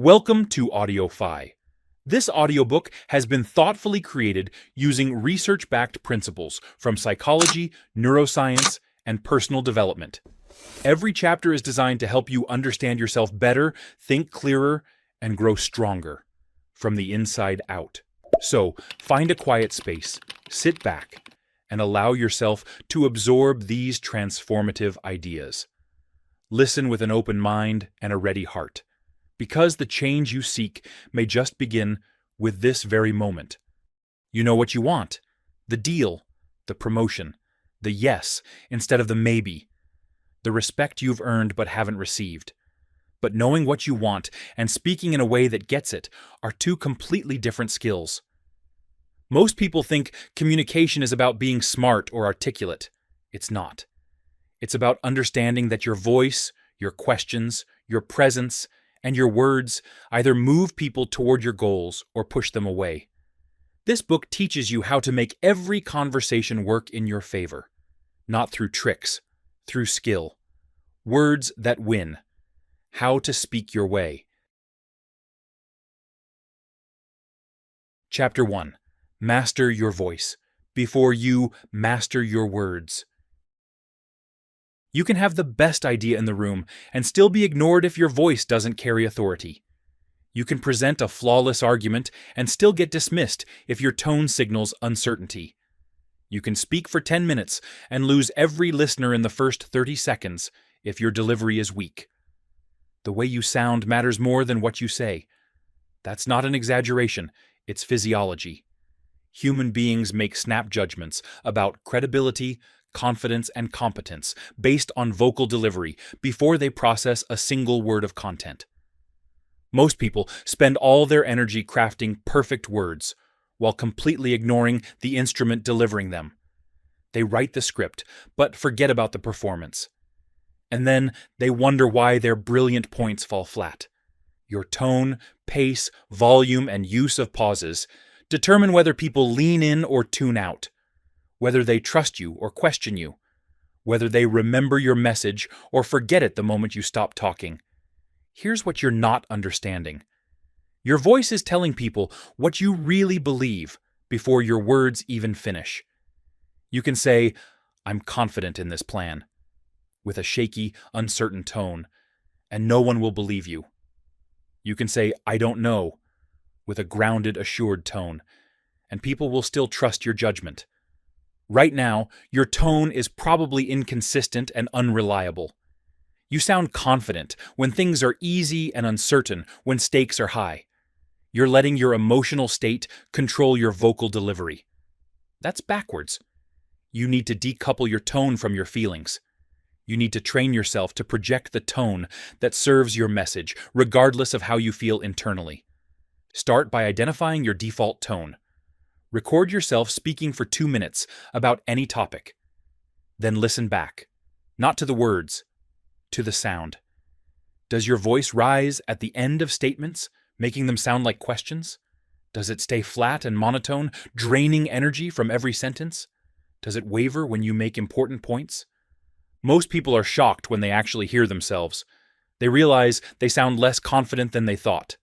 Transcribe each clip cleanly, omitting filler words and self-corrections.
Welcome to AudioFi. This audiobook has been thoughtfully created using research-backed principles from psychology, neuroscience, and personal development. Every chapter is designed to help you understand yourself better, think clearer, and grow stronger from the inside out. So, find a quiet space, sit back, and allow yourself to absorb these transformative ideas. Listen with an open mind and a ready heart, because the change you seek may just begin with this very moment. You know what you want: the deal, the promotion, the yes instead of the maybe, the respect you've earned but haven't received. But knowing what you want and speaking in a way that gets it are two completely different skills. Most people think communication is about being smart or articulate. It's not. It's about understanding that your voice, your questions, your presence, and your words either move people toward your goals or push them away. This book teaches you how to make every conversation work in your favor, not through tricks, through skill. Words that win. How to speak your way. Chapter 1. Master your voice before you master your words. You can have the best idea in the room and still be ignored if your voice doesn't carry authority. You can present a flawless argument and still get dismissed if your tone signals uncertainty. You can speak for 10 minutes and lose every listener in the first 30 seconds if your delivery is weak. The way you sound matters more than what you say. That's not an exaggeration, it's physiology. Human beings make snap judgments about credibility, confidence, and competence based on vocal delivery before they process a single word of content. Most people spend all their energy crafting perfect words while completely ignoring the instrument delivering them. They write the script, but forget about the performance. And then they wonder why their brilliant points fall flat. Your tone, pace, volume, and use of pauses determine whether people lean in or tune out, whether they trust you or question you, whether they remember your message or forget it the moment you stop talking. Here's what you're not understanding. Your voice is telling people what you really believe before your words even finish. You can say, "I'm confident in this plan," with a shaky, uncertain tone, and no one will believe you. You can say, "I don't know," with a grounded, assured tone, and people will still trust your judgment. Right now, your tone is probably inconsistent and unreliable. You sound confident when things are easy and uncertain when stakes are high. You're letting your emotional state control your vocal delivery. That's backwards. You need to decouple your tone from your feelings. You need to train yourself to project the tone that serves your message, regardless of how you feel internally. Start by identifying your default tone. Record yourself speaking for 2 minutes about any topic. Then listen back, not to the words, to the sound. Does your voice rise at the end of statements, making them sound like questions? Does it stay flat and monotone, draining energy from every sentence? Does it waver when you make important points? Most people are shocked when they actually hear themselves. They realize they sound less confident than they thought.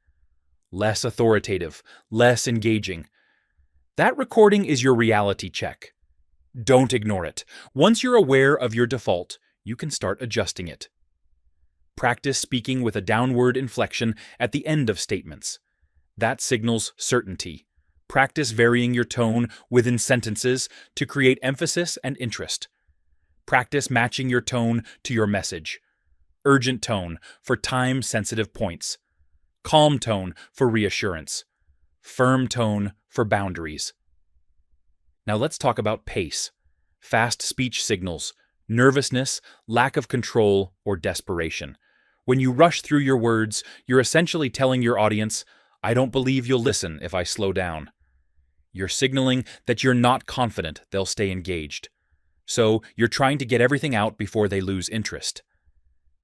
Less authoritative, less engaging. That recording is your reality check. Don't ignore it. Once you're aware of your default, you can start adjusting it. Practice speaking with a downward inflection at the end of statements. That signals certainty. Practice varying your tone within sentences to create emphasis and interest. Practice matching your tone to your message. Urgent tone for time-sensitive points. Calm tone for reassurance. Firm tone for boundaries. Now let's talk about pace. Fast speech signals nervousness, lack of control, or desperation. When you rush through your words, you're essentially telling your audience, "I don't believe you'll listen if I slow down." You're signaling that you're not confident they'll stay engaged. So you're trying to get everything out before they lose interest.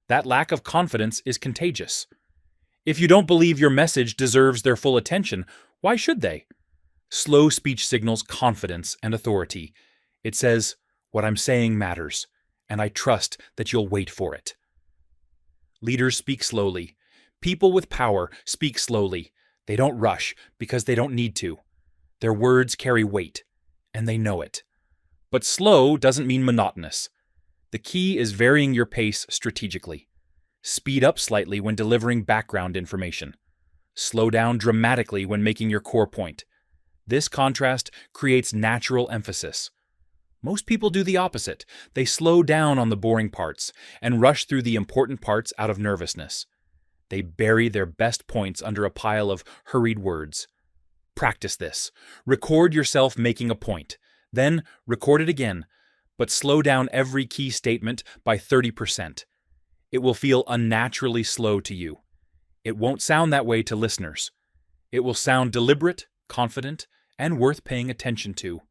That lack of confidence is contagious. If you don't believe your message deserves their full attention, why should they? Slow speech signals confidence and authority. It says, "What I'm saying matters, and I trust that you'll wait for it." Leaders speak slowly. People with power speak slowly. They don't rush because they don't need to. Their words carry weight, and they know it. But slow doesn't mean monotonous. The key is varying your pace strategically. Speed up slightly when delivering background information. Slow down dramatically when making your core point. This contrast creates natural emphasis. Most people do the opposite. They slow down on the boring parts and rush through the important parts out of nervousness. They bury their best points under a pile of hurried words. Practice this. Record yourself making a point. Then record it again, but slow down every key statement by 30%. It will feel unnaturally slow to you. It won't sound that way to listeners. It will sound deliberate, confident, and worth paying attention to.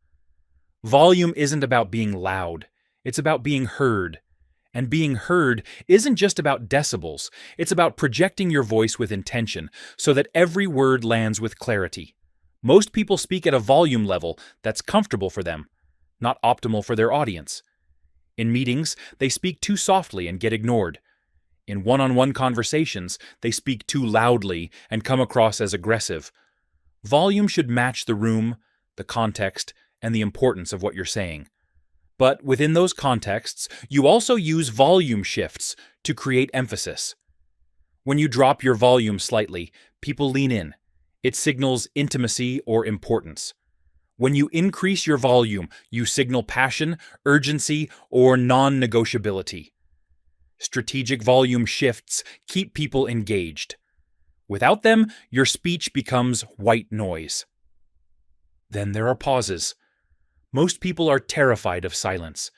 Volume isn't about being loud. It's about being heard. And being heard isn't just about decibels. It's about projecting your voice with intention so that every word lands with clarity. Most people speak at a volume level that's comfortable for them, not optimal for their audience. In meetings, they speak too softly and get ignored. In one-on-one conversations, they speak too loudly and come across as aggressive. Volume should match the room, the context, and the importance of what you're saying. But within those contexts, you also use volume shifts to create emphasis. When you drop your volume slightly, people lean in. It signals intimacy or importance. When you increase your volume, you signal passion, urgency, or non-negotiability. Strategic volume shifts keep people engaged. Without them, your speech becomes white noise. Then there are pauses. Most people are terrified of silence.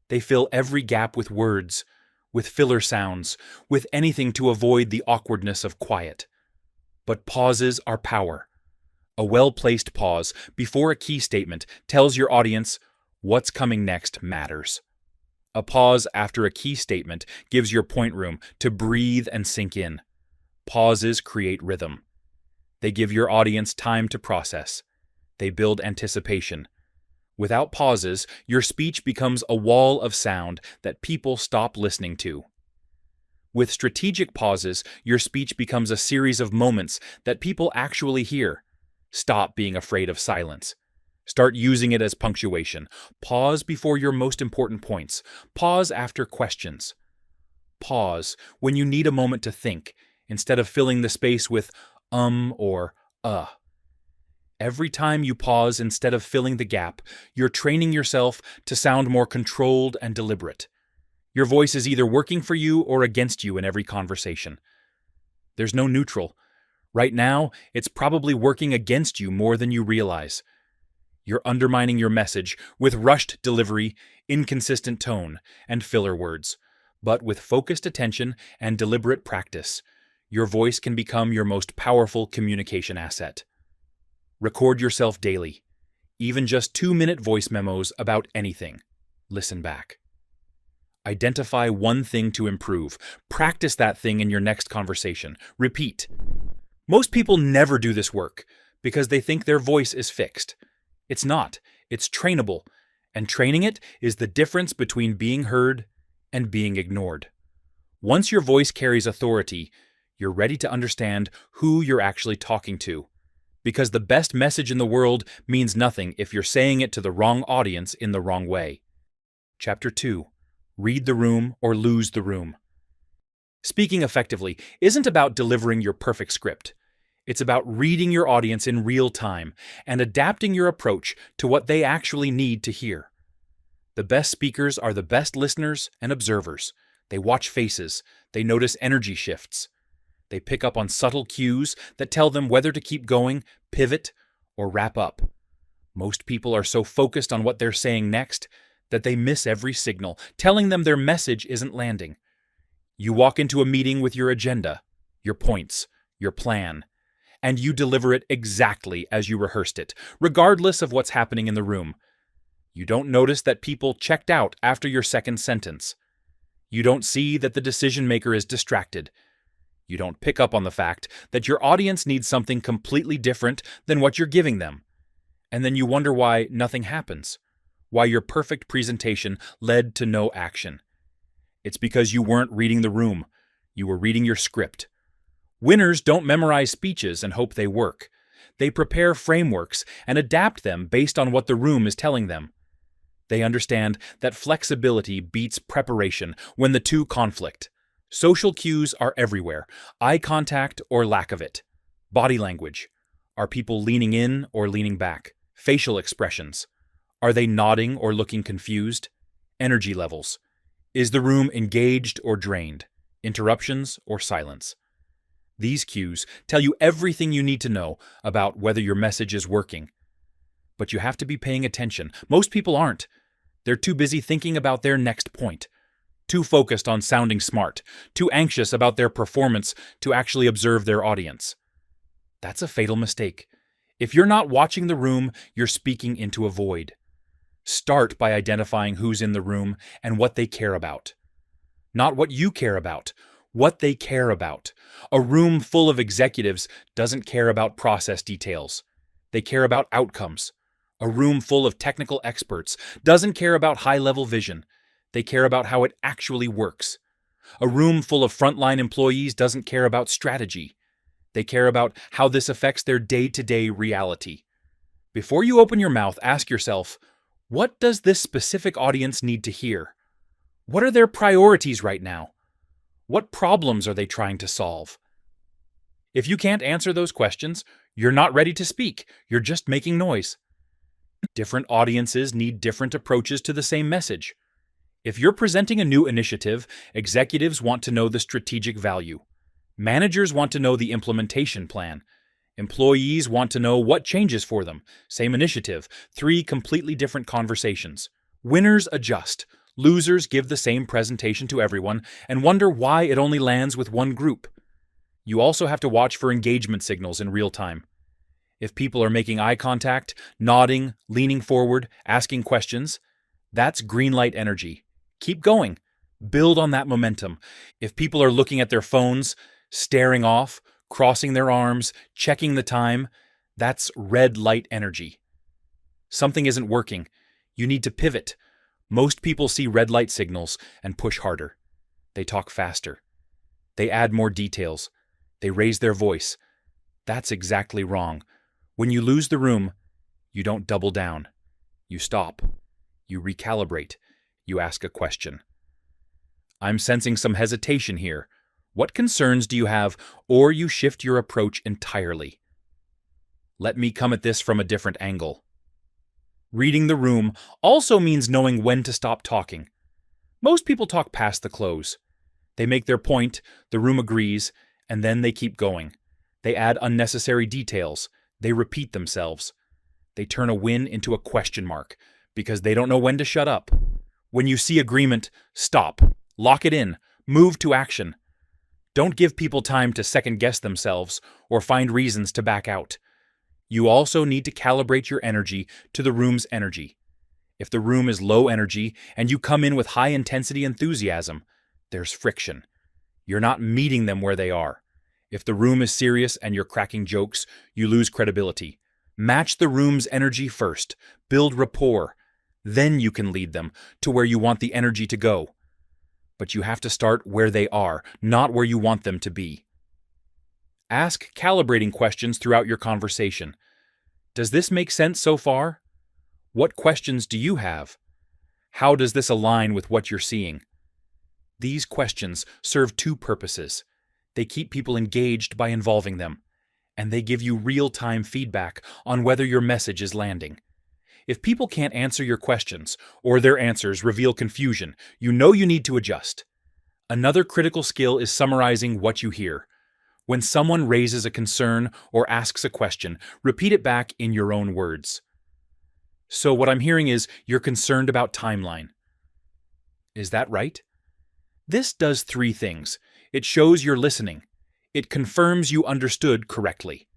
They fill every gap with words, with filler sounds, with anything to avoid the awkwardness of quiet. But pauses are power. A well-placed pause before a key statement tells your audience what's coming next matters. A pause after a key statement gives your point room to breathe and sink in. Pauses create rhythm. They give your audience time to process. They build anticipation. Without pauses, your speech becomes a wall of sound that people stop listening to. With strategic pauses, your speech becomes a series of moments that people actually hear. Stop being afraid of silence. Start using it as punctuation. Pause before your most important points. Pause after questions. Pause when you need a moment to think, instead of filling the space with or Every time you pause instead of filling the gap, you're training yourself to sound more controlled and deliberate. Your voice is either working for you or against you in every conversation. There's no neutral. Right now, it's probably working against you more than you realize. You're undermining your message with rushed delivery, inconsistent tone, and filler words. But with focused attention and deliberate practice, your voice can become your most powerful communication asset. Record yourself daily, even just 2-minute voice memos about anything. Listen back. Identify one thing to improve. Practice that thing in your next conversation. Repeat. Most people never do this work because they think their voice is fixed. It's not. It's trainable, and training it is the difference between being heard and being ignored. Once your voice carries authority, you're ready to understand who you're actually talking to. Because the best message in the world means nothing if you're saying it to the wrong audience in the wrong way. Chapter 2. Read the room or lose the room. Speaking effectively isn't about delivering your perfect script. It's about reading your audience in real time and adapting your approach to what they actually need to hear. The best speakers are the best listeners and observers. They watch faces. They notice energy shifts. They pick up on subtle cues that tell them whether to keep going, pivot, or wrap up. Most people are so focused on what they're saying next that they miss every signal, telling them their message isn't landing. You walk into a meeting with your agenda, your points, your plan, and you deliver it exactly as you rehearsed it, regardless of what's happening in the room. You don't notice that people checked out after your second sentence. You don't see that the decision maker is distracted. You don't pick up on the fact that your audience needs something completely different than what you're giving them. And then you wonder why nothing happens, why your perfect presentation led to no action. It's because you weren't reading the room. You were reading your script. Winners don't memorize speeches and hope they work. They prepare frameworks and adapt them based on what the room is telling them. They understand that flexibility beats preparation when the two conflict. Social cues are everywhere, eye contact or lack of it. Body language. Are people leaning in or leaning back? Facial expressions. Are they nodding or looking confused? Energy levels. Is the room engaged or drained? Interruptions or silence? These cues tell you everything you need to know about whether your message is working. But you have to be paying attention. Most people aren't. They're too busy thinking about their next point, too focused on sounding smart, too anxious about their performance to actually observe their audience. That's a fatal mistake. If you're not watching the room, you're speaking into a void. Start by identifying who's in the room and what they care about. Not what you care about, what they care about. A room full of executives doesn't care about process details. They care about outcomes. A room full of technical experts doesn't care about high-level vision. They care about how it actually works. A room full of frontline employees doesn't care about strategy. They care about how this affects their day-to-day reality. Before you open your mouth, ask yourself, what does this specific audience need to hear? What are their priorities right now? What problems are they trying to solve? If you can't answer those questions, you're not ready to speak. You're just making noise. Different audiences need different approaches to the same message. If you're presenting a new initiative, executives want to know the strategic value. Managers want to know the implementation plan. Employees want to know what changes for them. Same initiative, 3 completely different conversations. Winners adjust. Losers give the same presentation to everyone and wonder why it only lands with one group. You also have to watch for engagement signals in real time. If people are making eye contact, nodding, leaning forward, asking questions, that's green light energy. Keep going. Build on that momentum. If people are looking at their phones, staring off, crossing their arms, checking the time, that's red light energy. Something isn't working. You need to pivot. Most people see red light signals and push harder. They talk faster. They add more details. They raise their voice. That's exactly wrong. When you lose the room, you don't double down. You stop. You recalibrate. You ask a question. I'm sensing some hesitation here. What concerns do you have, or you shift your approach entirely? Let me come at this from a different angle. Reading the room also means knowing when to stop talking. Most people talk past the close. They make their point, the room agrees, and then they keep going. They add unnecessary details. They repeat themselves. They turn a win into a question mark because they don't know when to shut up. When you see agreement, stop. Lock it in. Move to action. Don't give people time to second-guess themselves or find reasons to back out. You also need to calibrate your energy to the room's energy. If the room is low energy and you come in with high-intensity enthusiasm, there's friction. You're not meeting them where they are. If the room is serious and you're cracking jokes, you lose credibility. Match the room's energy first. Build rapport. Then you can lead them to where you want the energy to go. But you have to start where they are, not where you want them to be. Ask calibrating questions throughout your conversation. Does this make sense so far? What questions do you have? How does this align with what you're seeing? These questions serve 2 purposes. They keep people engaged by involving them, and they give you real-time feedback on whether your message is landing. If people can't answer your questions, or their answers reveal confusion, you know you need to adjust. Another critical skill is summarizing what you hear. When someone raises a concern or asks a question, repeat it back in your own words. So what I'm hearing is you're concerned about timeline. Is that right? This does 3 things. It shows you're listening. It confirms you understood correctly.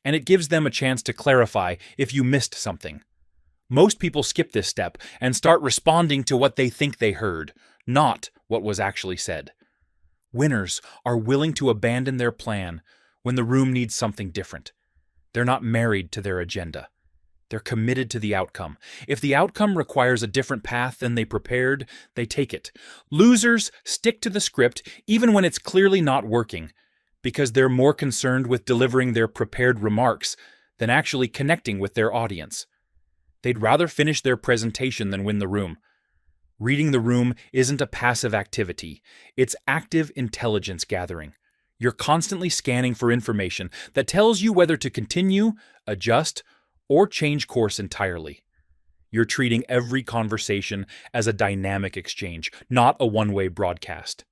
And it gives them a chance to clarify if you missed something. Most people skip this step and start responding to what they think they heard, not what was actually said. Winners are willing to abandon their plan when the room needs something different. They're not married to their agenda. They're committed to the outcome. If the outcome requires a different path than they prepared, they take it. Losers stick to the script even when it's clearly not working. Because they're more concerned with delivering their prepared remarks than actually connecting with their audience. They'd rather finish their presentation than win the room. Reading the room isn't a passive activity, it's active intelligence gathering. You're constantly scanning for information that tells you whether to continue, adjust, or change course entirely. You're treating every conversation as a dynamic exchange, not a one-way broadcast.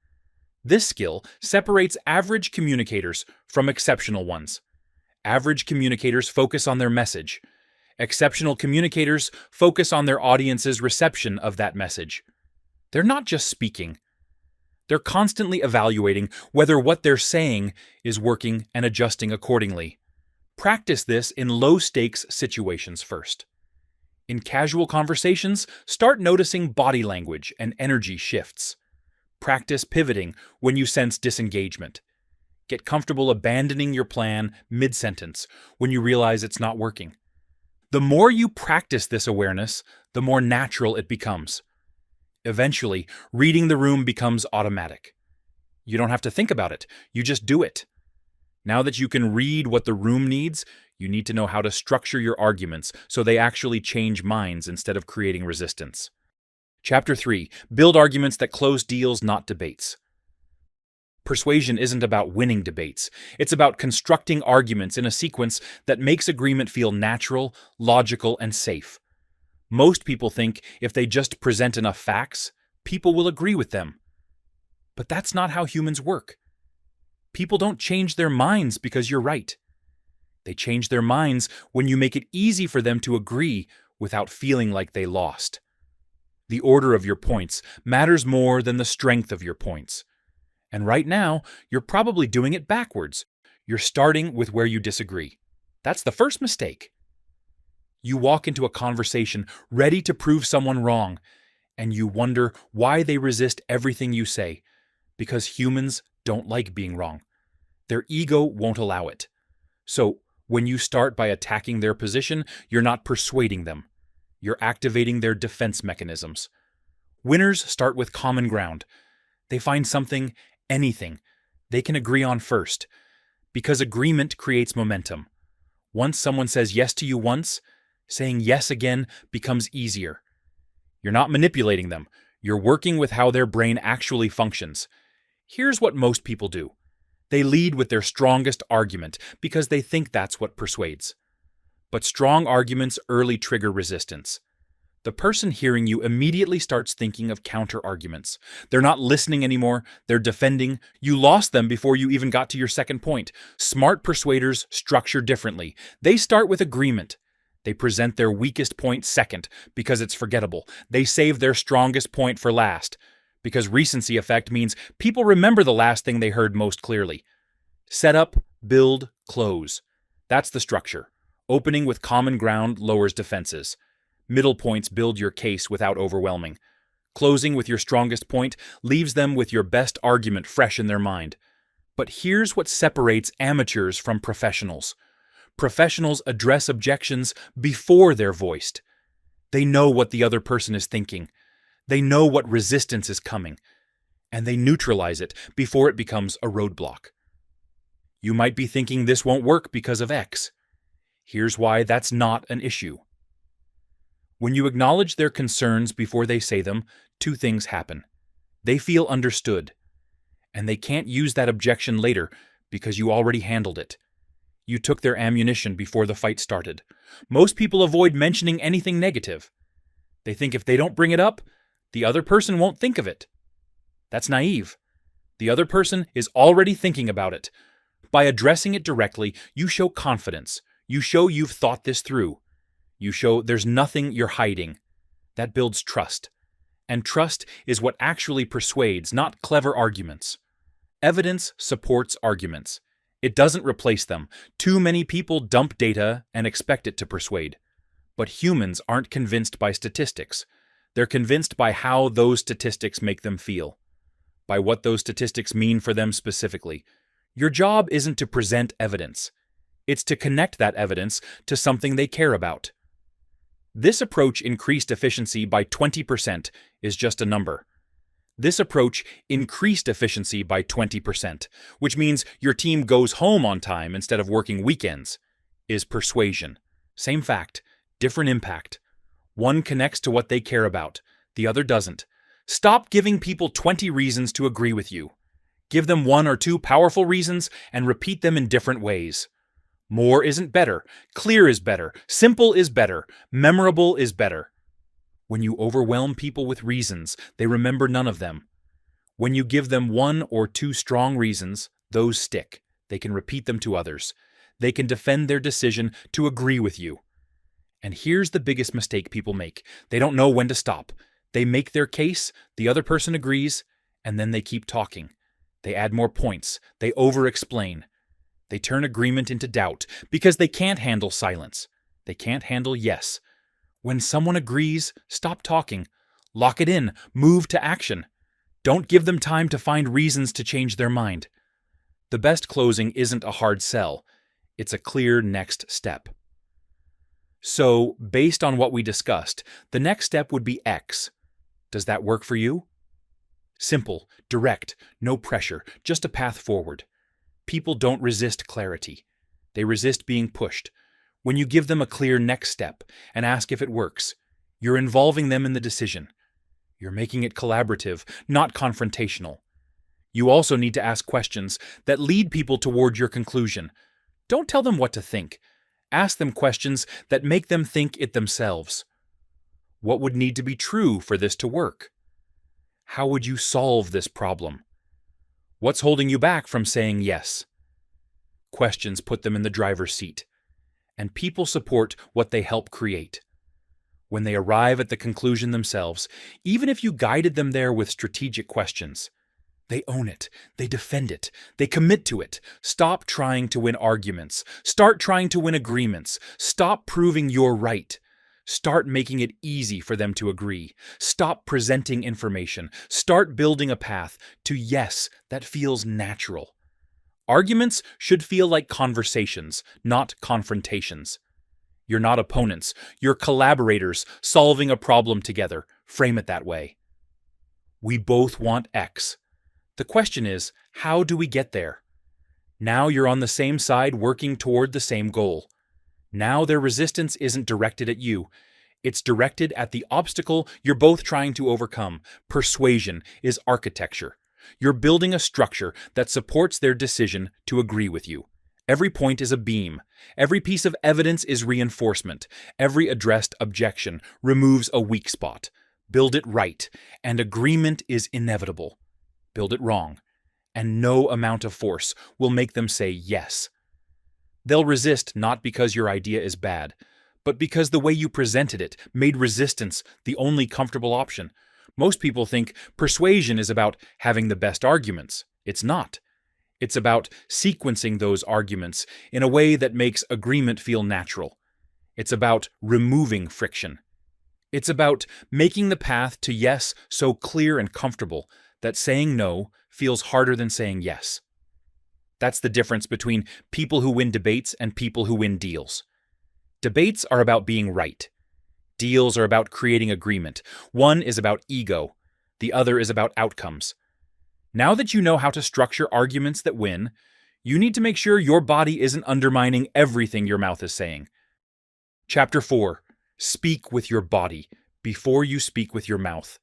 This skill separates average communicators from exceptional ones. Average communicators focus on their message. Exceptional communicators focus on their audience's reception of that message. They're not just speaking. They're constantly evaluating whether what they're saying is working and adjusting accordingly. Practice this in low-stakes situations first. In casual conversations, start noticing body language and energy shifts. Practice pivoting when you sense disengagement. Get comfortable abandoning your plan mid-sentence when you realize it's not working. The more you practice this awareness, the more natural it becomes. Eventually, reading the room becomes automatic. You don't have to think about it, you just do it. Now that you can read what the room needs, you need to know how to structure your arguments so they actually change minds instead of creating resistance. Chapter 3. Build arguments that close deals, not debates. Persuasion isn't about winning debates. It's about constructing arguments in a sequence that makes agreement feel natural, logical, and safe. Most people think if they just present enough facts, people will agree with them. But that's not how humans work. People don't change their minds because you're right. They change their minds when you make it easy for them to agree without feeling like they lost. The order of your points matters more than the strength of your points. And right now, you're probably doing it backwards. You're starting with where you disagree. That's the first mistake. You walk into a conversation ready to prove someone wrong, and you wonder why they resist everything you say. Because humans don't like being wrong. Their ego won't allow it. So, when you start by attacking their position, you're not persuading them. You're activating their defense mechanisms. Winners start with common ground. They find something, anything, they can agree on first. Because agreement creates momentum. Once someone says yes to you once, saying yes again becomes easier. You're not manipulating them. You're working with how their brain actually functions. Here's what most people do. They lead with their strongest argument because they think that's what persuades. But strong arguments early trigger resistance. The person hearing you immediately starts thinking of counter-arguments. They're not listening anymore, they're defending. You lost them before you even got to your second point. Smart persuaders structure differently. They start with agreement. They present their weakest point second because it's forgettable. They save their strongest point for last because recency effect means people remember the last thing they heard most clearly. Set up, build, close. That's the structure. Opening with common ground lowers defenses. Middle points build your case without overwhelming. Closing with your strongest point leaves them with your best argument fresh in their mind. But here's what separates amateurs from professionals. Professionals address objections before they're voiced. They know what the other person is thinking. They know what resistance is coming. And they neutralize it before it becomes a roadblock. You might be thinking this won't work because of X. Here's why that's not an issue. When you acknowledge their concerns before they say them, two things happen. They feel understood, and they can't use that objection later because you already handled it. You took their ammunition before the fight started. Most people avoid mentioning anything negative. They think if they don't bring it up, the other person won't think of it. That's naive. The other person is already thinking about it. By addressing it directly, you show confidence. You show you've thought this through. You show there's nothing you're hiding. That builds trust. And trust is what actually persuades, not clever arguments. Evidence supports arguments. It doesn't replace them. Too many people dump data and expect it to persuade. But humans aren't convinced by statistics. They're convinced by how those statistics make them feel. By what those statistics mean for them specifically. Your job isn't to present evidence. It's to connect that evidence to something they care about. This approach increased efficiency by 20% is just a number. This approach increased efficiency by 20%, which means your team goes home on time instead of working weekends. Is persuasion. Same fact, different impact. One connects to what they care about, the other doesn't. Stop giving people 20 reasons to agree with you. Give them one or two powerful reasons and repeat them in different ways. More isn't better. Clear is better. Simple is better. Memorable is better. When you overwhelm people with reasons, they remember none of them. When you give them one or two strong reasons, those stick. They can repeat them to others. They can defend their decision to agree with you. And here's the biggest mistake people make. They don't know when to stop. They make their case, the other person agrees, and then they keep talking. They add more points. They over-explain. They turn agreement into doubt because they can't handle silence. They can't handle yes. When someone agrees, stop talking. Lock it in. Move to action. Don't give them time to find reasons to change their mind. The best closing isn't a hard sell. It's a clear next step. So, based on what we discussed, the next step would be X. Does that work for you? Simple, direct, no pressure, just a path forward. People don't resist clarity. They resist being pushed. When you give them a clear next step and ask if it works, you're involving them in the decision. You're making it collaborative, not confrontational. You also need to ask questions that lead people toward your conclusion. Don't tell them what to think. Ask them questions that make them think it themselves. What would need to be true for this to work? How would you solve this problem? What's holding you back from saying yes? Questions put them in the driver's seat. And people support what they help create. When they arrive at the conclusion themselves, even if you guided them there with strategic questions, they own it, they defend it, they commit to it. Stop trying to win arguments. Start trying to win agreements. Stop proving you're right. Start making it easy for them to agree. Stop presenting information. Start building a path to yes that feels natural. Arguments should feel like conversations, not confrontations. You're not opponents. You're collaborators solving a problem together. Frame it that way. We both want X. The question is, how do we get there? Now you're on the same side working toward the same goal. Now their resistance isn't directed at you. It's directed at the obstacle you're both trying to overcome. Persuasion is architecture. You're building a structure that supports their decision to agree with you. Every point is a beam. Every piece of evidence is reinforcement. Every addressed objection removes a weak spot. Build it right, and agreement is inevitable. Build it wrong, and no amount of force will make them say yes. They'll resist not because your idea is bad, but because the way you presented it made resistance the only comfortable option. Most people think persuasion is about having the best arguments. It's not. It's about sequencing those arguments in a way that makes agreement feel natural. It's about removing friction. It's about making the path to yes so clear and comfortable that saying no feels harder than saying yes. That's the difference between people who win debates and people who win deals. Debates are about being right. Deals are about creating agreement. One is about ego. The other is about outcomes. Now that you know how to structure arguments that win, you need to make sure your body isn't undermining everything your mouth is saying. Chapter 4. Speak with your body before you speak with your mouth.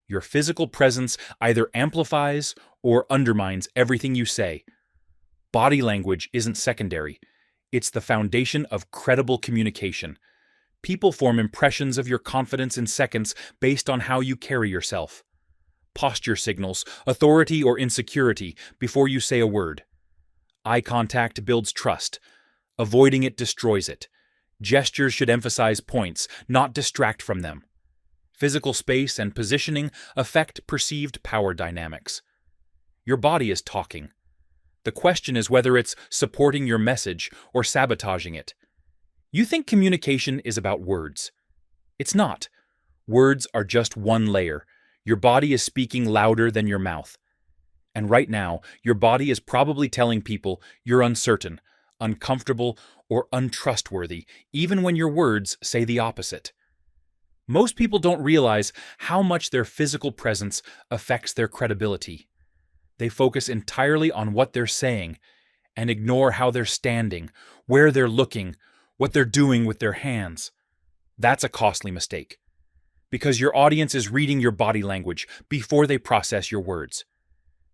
Your physical presence either amplifies or undermines everything you say. Body language isn't secondary. It's the foundation of credible communication. People form impressions of your confidence in seconds based on how you carry yourself. Posture signals authority or insecurity before you say a word. Eye contact builds trust. Avoiding it destroys it. Gestures should emphasize points, not distract from them. Physical space and positioning affect perceived power dynamics. Your body is talking. The question is whether it's supporting your message or sabotaging it. You think communication is about words. It's not. Words are just one layer. Your body is speaking louder than your mouth. And right now, your body is probably telling people you're uncertain, uncomfortable, or untrustworthy, even when your words say the opposite. Most people don't realize how much their physical presence affects their credibility. They focus entirely on what they're saying and ignore how they're standing, where they're looking, what they're doing with their hands. That's a costly mistake, because your audience is reading your body language before they process your words.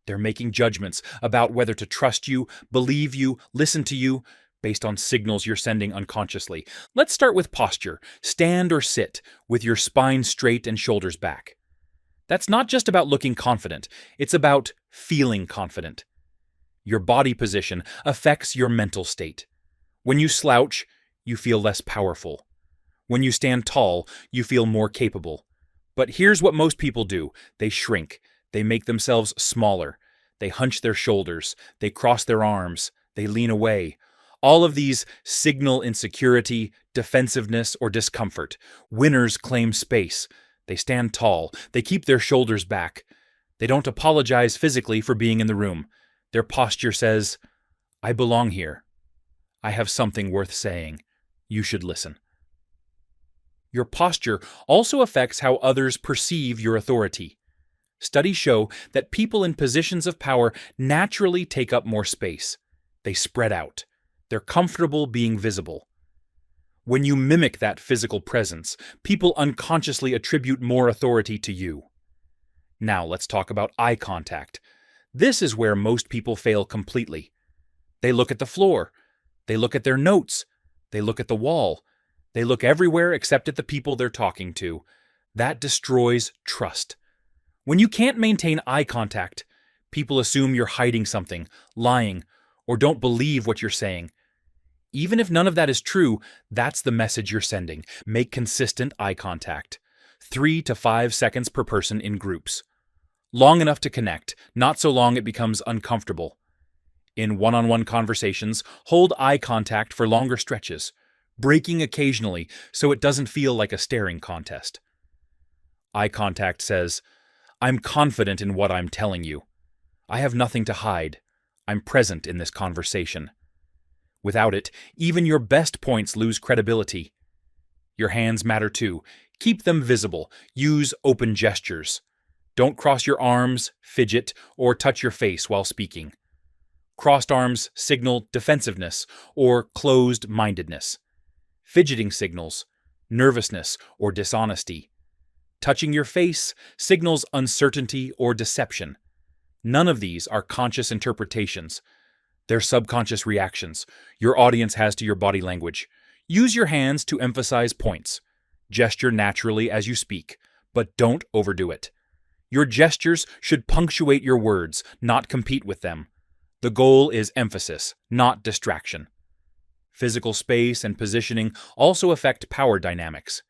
They're making judgments about whether to trust you, believe you, listen to you, based on signals you're sending unconsciously. Let's start with posture. Stand or sit with your spine straight and shoulders back. That's not just about looking confident, it's about feeling confident. Your body position affects your mental state. When you slouch, you feel less powerful. When you stand tall, you feel more capable. But here's what most people do. They shrink. They make themselves smaller. They hunch their shoulders. They cross their arms. They lean away. All of these signal insecurity, defensiveness, or discomfort. Winners claim space. They stand tall. They keep their shoulders back. They don't apologize physically for being in the room. Their posture says, "I belong here. I have something worth saying. You should listen." Your posture also affects how others perceive your authority. Studies show that people in positions of power naturally take up more space. They spread out. They're comfortable being visible. When you mimic that physical presence, people unconsciously attribute more authority to you. Now let's talk about eye contact. This is where most people fail completely. They look at the floor. They look at their notes. They look at the wall. They look everywhere except at the people they're talking to. That destroys trust. When you can't maintain eye contact, people assume you're hiding something, lying, or don't believe what you're saying. Even if none of that is true, that's the message you're sending. Make consistent eye contact. 3 to 5 seconds per person in groups. Long enough to connect, not so long it becomes uncomfortable. In one-on-one conversations, hold eye contact for longer stretches, breaking occasionally so it doesn't feel like a staring contest. Eye contact says, "I'm confident in what I'm telling you. I have nothing to hide. I'm present in this conversation." Without it, even your best points lose credibility. Your hands matter too. Keep them visible. Use open gestures. Don't cross your arms, fidget, or touch your face while speaking. Crossed arms signal defensiveness or closed-mindedness. Fidgeting signals nervousness or dishonesty. Touching your face signals uncertainty or deception. None of these are conscious interpretations. They're subconscious reactions your audience has to your body language. Use your hands to emphasize points. Gesture naturally as you speak, but don't overdo it. Your gestures should punctuate your words, not compete with them. The goal is emphasis, not distraction. Physical space and positioning also affect power dynamics.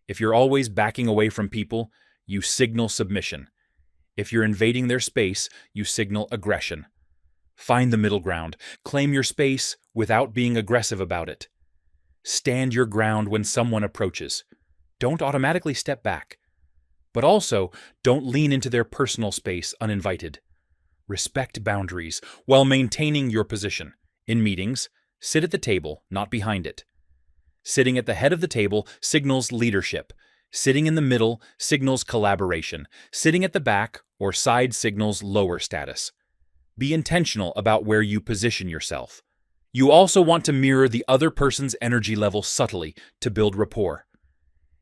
If you're always backing away from people, you signal submission. If you're invading their space, you signal aggression. Find the middle ground. Claim your space without being aggressive about it. Stand your ground when someone approaches. Don't automatically step back. But also, don't lean into their personal space uninvited. Respect boundaries while maintaining your position. In meetings, sit at the table, not behind it. Sitting at the head of the table signals leadership. Sitting in the middle signals collaboration. Sitting at the back or side signals lower status. Be intentional about where you position yourself. You also want to mirror the other person's energy level subtly to build rapport.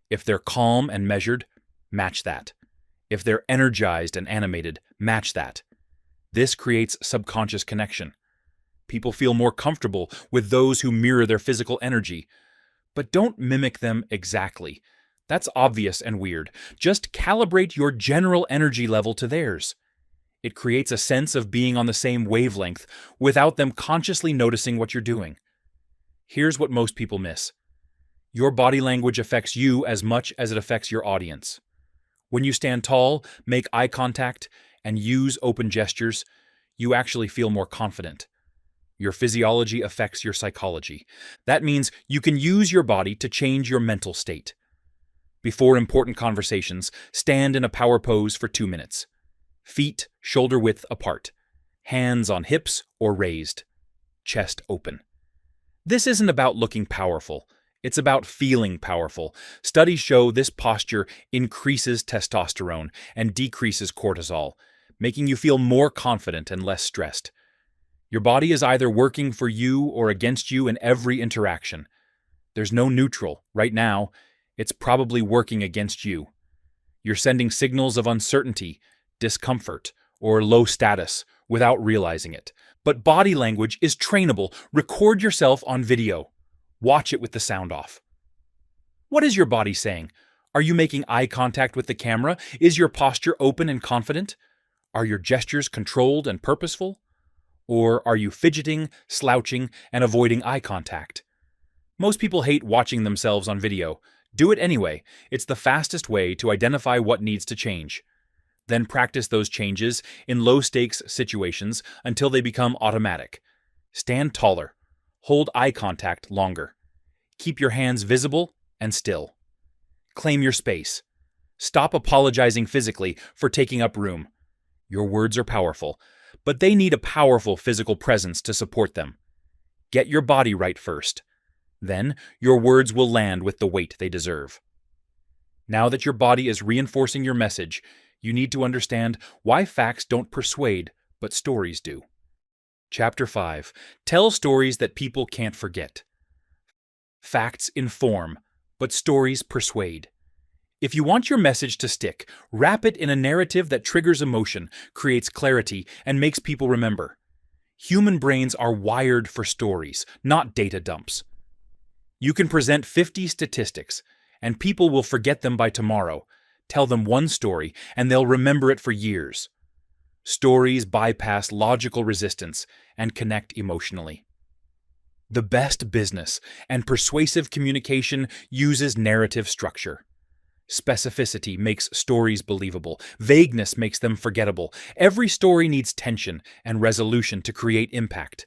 If they're calm and measured, match that. If they're energized and animated, match that. This creates subconscious connection. People feel more comfortable with those who mirror their physical energy. But don't mimic them exactly. That's obvious and weird. Just calibrate your general energy level to theirs. It creates a sense of being on the same wavelength without them consciously noticing what you're doing. Here's what most people miss. Your body language affects you as much as it affects your audience. When you stand tall, make eye contact, and use open gestures, you actually feel more confident. Your physiology affects your psychology. That means you can use your body to change your mental state. Before important conversations, stand in a power pose for 2 minutes. Feet shoulder width apart. Hands on hips or raised. Chest open. This isn't about looking powerful. It's about feeling powerful. Studies show this posture increases testosterone and decreases cortisol, making you feel more confident and less stressed. Your body is either working for you or against you in every interaction. There's no neutral. Right now, it's probably working against you. You're sending signals of uncertainty, discomfort, or low status without realizing it. But body language is trainable. Record yourself on video. Watch it with the sound off. What is your body saying? Are you making eye contact with the camera? Is your posture open and confident? Are your gestures controlled and purposeful? Or are you fidgeting, slouching, and avoiding eye contact? Most people hate watching themselves on video. Do it anyway. It's the fastest way to identify what needs to change. Then practice those changes in low-stakes situations until they become automatic. Stand taller. Hold eye contact longer. Keep your hands visible and still. Claim your space. Stop apologizing physically for taking up room. Your words are powerful, but they need a powerful physical presence to support them. Get your body right first. Then, your words will land with the weight they deserve. Now that your body is reinforcing your message, you need to understand why facts don't persuade, but stories do. Chapter 5. Tell stories that people can't forget. Facts inform, but stories persuade. If you want your message to stick, wrap it in a narrative that triggers emotion, creates clarity, and makes people remember. Human brains are wired for stories, not data dumps. You can present 50 statistics, and people will forget them by tomorrow. Tell them one story, and they'll remember it for years. Stories bypass logical resistance and connect emotionally. The best business and persuasive communication uses narrative structure. Specificity makes stories believable. Vagueness makes them forgettable. Every story needs tension and resolution to create impact.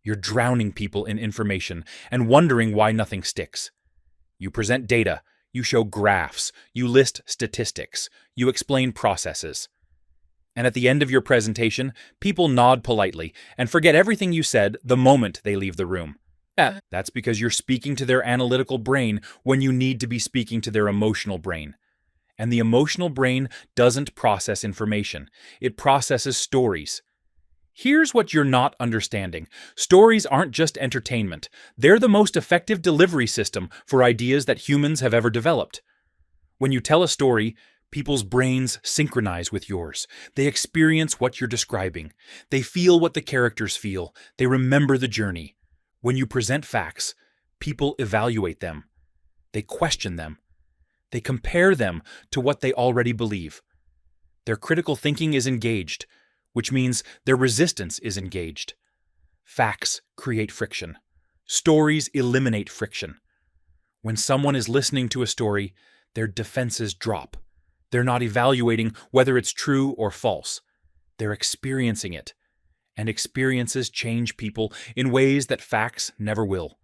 You're drowning people in information and wondering why nothing sticks. You present data, you show graphs, you list statistics, you explain processes. And at the end of your presentation, people nod politely and forget everything you said the moment they leave the room. That's because you're speaking to their analytical brain when you need to be speaking to their emotional brain. And the emotional brain doesn't process information. It processes stories. Here's what you're not understanding. Stories aren't just entertainment. They're the most effective delivery system for ideas that humans have ever developed. When you tell a story, people's brains synchronize with yours. They experience what you're describing. They feel what the characters feel. They remember the journey. When you present facts, people evaluate them. They question them. They compare them to what they already believe. Their critical thinking is engaged, which means their resistance is engaged. Facts create friction. Stories eliminate friction. When someone is listening to a story, their defenses drop. They're not evaluating whether it's true or false. They're experiencing it. And experiences change people in ways that facts never will.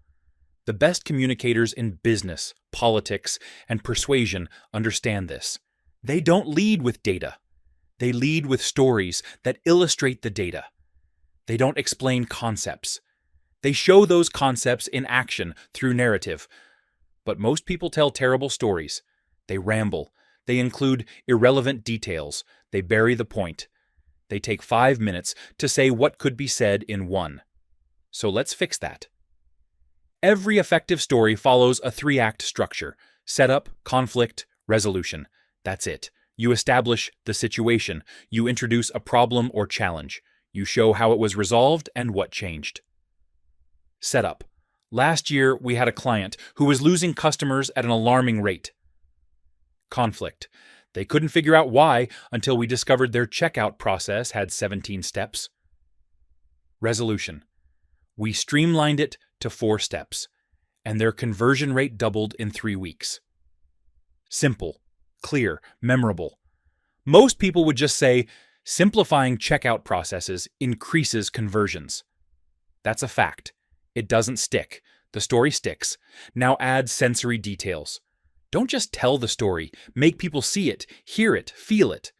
The best communicators in business, politics, and persuasion understand this. They don't lead with data. They lead with stories that illustrate the data. They don't explain concepts. They show those concepts in action through narrative. But most people tell terrible stories. They ramble. They include irrelevant details. They bury the point. They take 5 minutes to say what could be said in 1. So let's fix that. Every effective story follows a 3-act structure: setup, conflict, resolution. That's it. You establish the situation. You introduce a problem or challenge. You show how it was resolved and what changed. Setup. Last year, we had a client who was losing customers at an alarming rate. Conflict. They couldn't figure out why until we discovered their checkout process had 17 steps. Resolution. We streamlined it to 4 steps, and their conversion rate doubled in 3 weeks. Simple, clear, memorable. Most people would just say, simplifying checkout processes increases conversions. That's a fact. It doesn't stick. The story sticks. Now add sensory details. Don't just tell the story. Make people see it, hear it, feel it.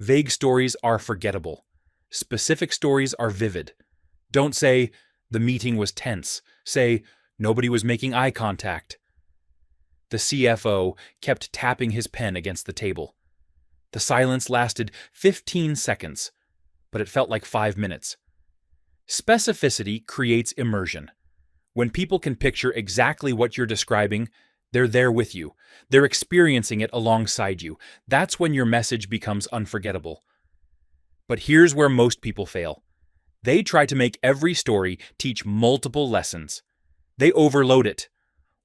Vague stories are forgettable. Specific stories are vivid. Don't say, the meeting was tense. Say, Nobody was making eye contact. The CFO kept tapping his pen against the table. The silence lasted 15 seconds, but it felt like 5 minutes. Specificity creates immersion. When people can picture exactly what you're describing, they're there with you. They're experiencing it alongside you. That's when your message becomes unforgettable. But here's where most people fail. They try to make every story teach multiple lessons. They overload it.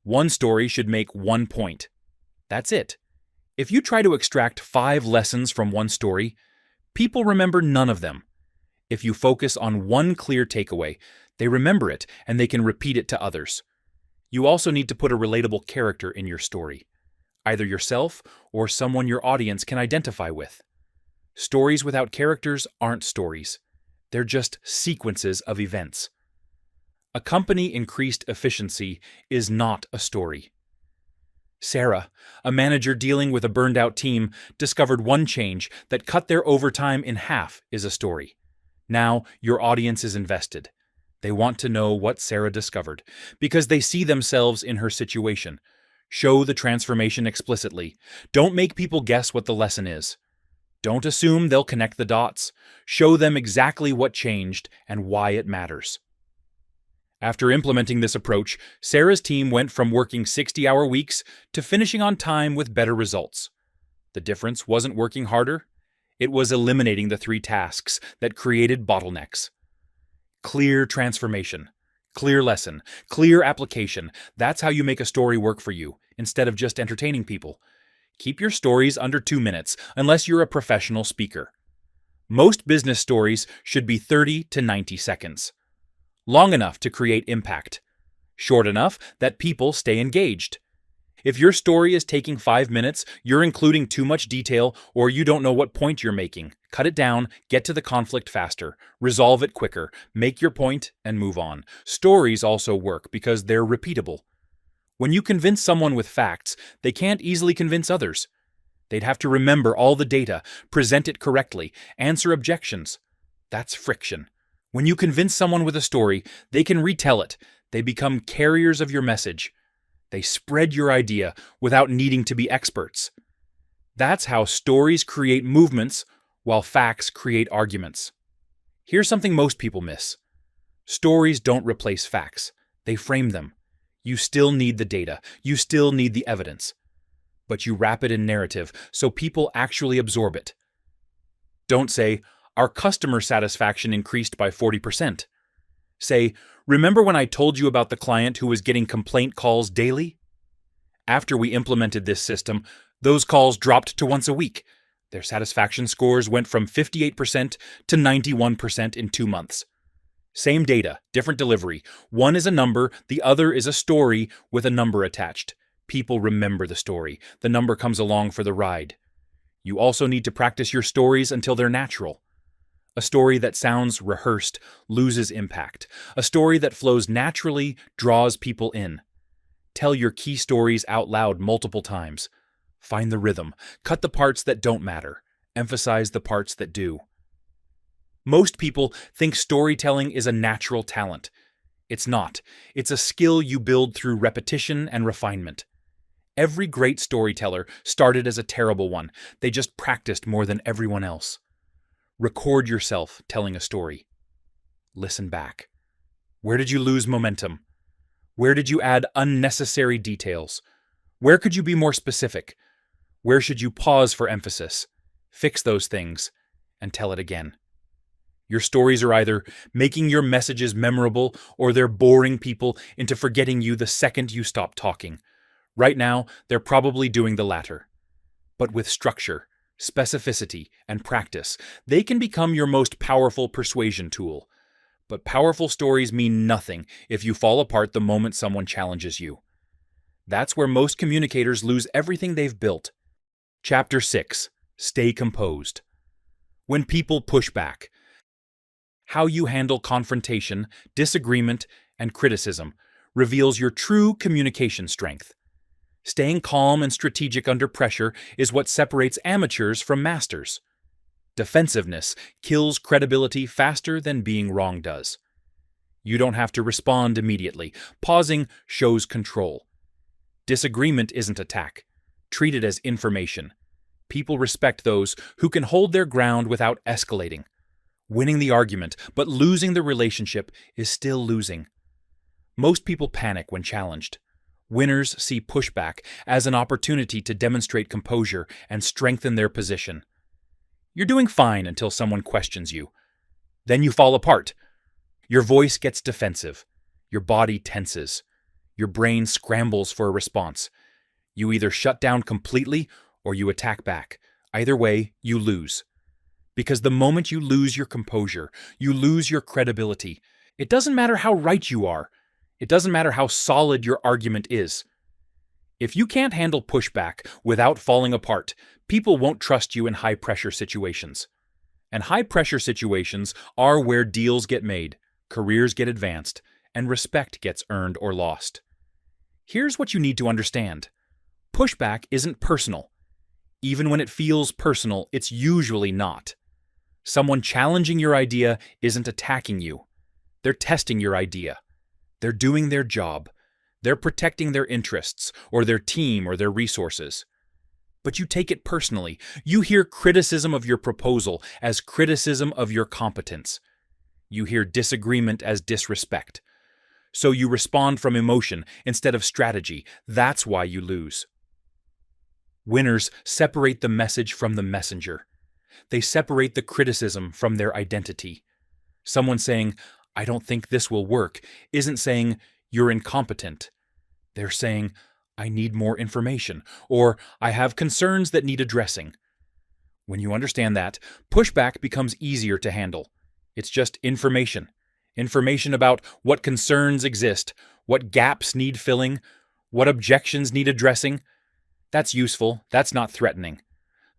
One story should make 1 point. That's it. If you try to extract 5 lessons from one story, people remember none of them. If you focus on one clear takeaway, they remember it and they can repeat it to others. You also need to put a relatable character in your story, either yourself or someone your audience can identify with. Stories without characters aren't stories. They're just sequences of events. A company increased efficiency is not a story. Sarah, a manager dealing with a burned-out team, discovered one change that cut their overtime in half is a story. Now your audience is invested. They want to know what Sarah discovered because they see themselves in her situation. Show the transformation explicitly. Don't make people guess what the lesson is. Don't assume they'll connect the dots. Show them exactly what changed and why it matters. After implementing this approach, Sarah's team went from working 60-hour weeks to finishing on time with better results. The difference wasn't working harder. It was eliminating the 3 tasks that created bottlenecks. Clear transformation, clear lesson, clear application. That's how you make a story work for you, instead of just entertaining people. Keep your stories under 2 minutes, unless you're a professional speaker. Most business stories should be 30 to 90 seconds. Long enough to create impact. Short enough that people stay engaged. If your story is taking 5 minutes, you're including too much detail, or you don't know what point you're making. Cut it down, get to the conflict faster, resolve it quicker, make your point, and move on. Stories also work because they're repeatable. When you convince someone with facts, they can't easily convince others. They'd have to remember all the data, present it correctly, answer objections. That's friction. When you convince someone with a story, they can retell it. They become carriers of your message. They spread your idea without needing to be experts. That's how stories create movements, while facts create arguments. Here's something most people miss. Stories don't replace facts. They frame them. You still need the data. You still need the evidence. But you wrap it in narrative so people actually absorb it. Don't say, "Our customer satisfaction increased by 40%. Say, "Remember when I told you about the client who was getting complaint calls daily? After we implemented this system, those calls dropped to once a week. Their satisfaction scores went from 58% to 91% in 2 months. Same data, different delivery. One is a number, the other is a story with a number attached. People remember the story. The number comes along for the ride. You also need to practice your stories until they're natural. A story that sounds rehearsed loses impact. A story that flows naturally draws people in. Tell your key stories out loud multiple times. Find the rhythm. Cut the parts that don't matter. Emphasize the parts that do. Most people think storytelling is a natural talent. It's not. It's a skill you build through repetition and refinement. Every great storyteller started as a terrible one. They just practiced more than everyone else. Record yourself telling a story. Listen back. Where did you lose momentum? Where did you add unnecessary details? Where could you be more specific? Where should you pause for emphasis? Fix those things and tell it again. Your stories are either making your messages memorable or they're boring people into forgetting you the second you stop talking. Right now, they're probably doing the latter. But with structure, specificity, and practice, they can become your most powerful persuasion tool. But powerful stories mean nothing if you fall apart the moment someone challenges you. That's where most communicators lose everything they've built. Chapter 6. Stay composed. When people push back. How you handle confrontation, disagreement, and criticism reveals your true communication strength. Staying calm and strategic under pressure is what separates amateurs from masters. Defensiveness kills credibility faster than being wrong does. You don't have to respond immediately. Pausing shows control. Disagreement isn't attack. Treat it as information. People respect those who can hold their ground without escalating. Winning the argument, but losing the relationship is still losing. Most people panic when challenged. Winners see pushback as an opportunity to demonstrate composure and strengthen their position. You're doing fine until someone questions you. Then you fall apart. Your voice gets defensive. Your body tenses. Your brain scrambles for a response. You either shut down completely or you attack back. Either way, you lose. Because the moment you lose your composure, you lose your credibility. It doesn't matter how right you are. It doesn't matter how solid your argument is. If you can't handle pushback without falling apart, people won't trust you in high-pressure situations. And high-pressure situations are where deals get made, careers get advanced, and respect gets earned or lost. Here's what you need to understand. Pushback isn't personal. Even when it feels personal, it's usually not. Someone challenging your idea isn't attacking you. They're testing your idea. They're doing their job. They're protecting their interests, or their team, or their resources. But you take it personally. You hear criticism of your proposal as criticism of your competence. You hear disagreement as disrespect. So you respond from emotion instead of strategy. That's why you lose. Winners separate the message from the messenger. They separate the criticism from their identity. Someone saying, "I don't think this will work," isn't saying, "You're incompetent." They're saying, "I need more information," or "I have concerns that need addressing." When you understand that, pushback becomes easier to handle. It's just information. Information about what concerns exist, what gaps need filling, what objections need addressing. That's useful. That's not threatening.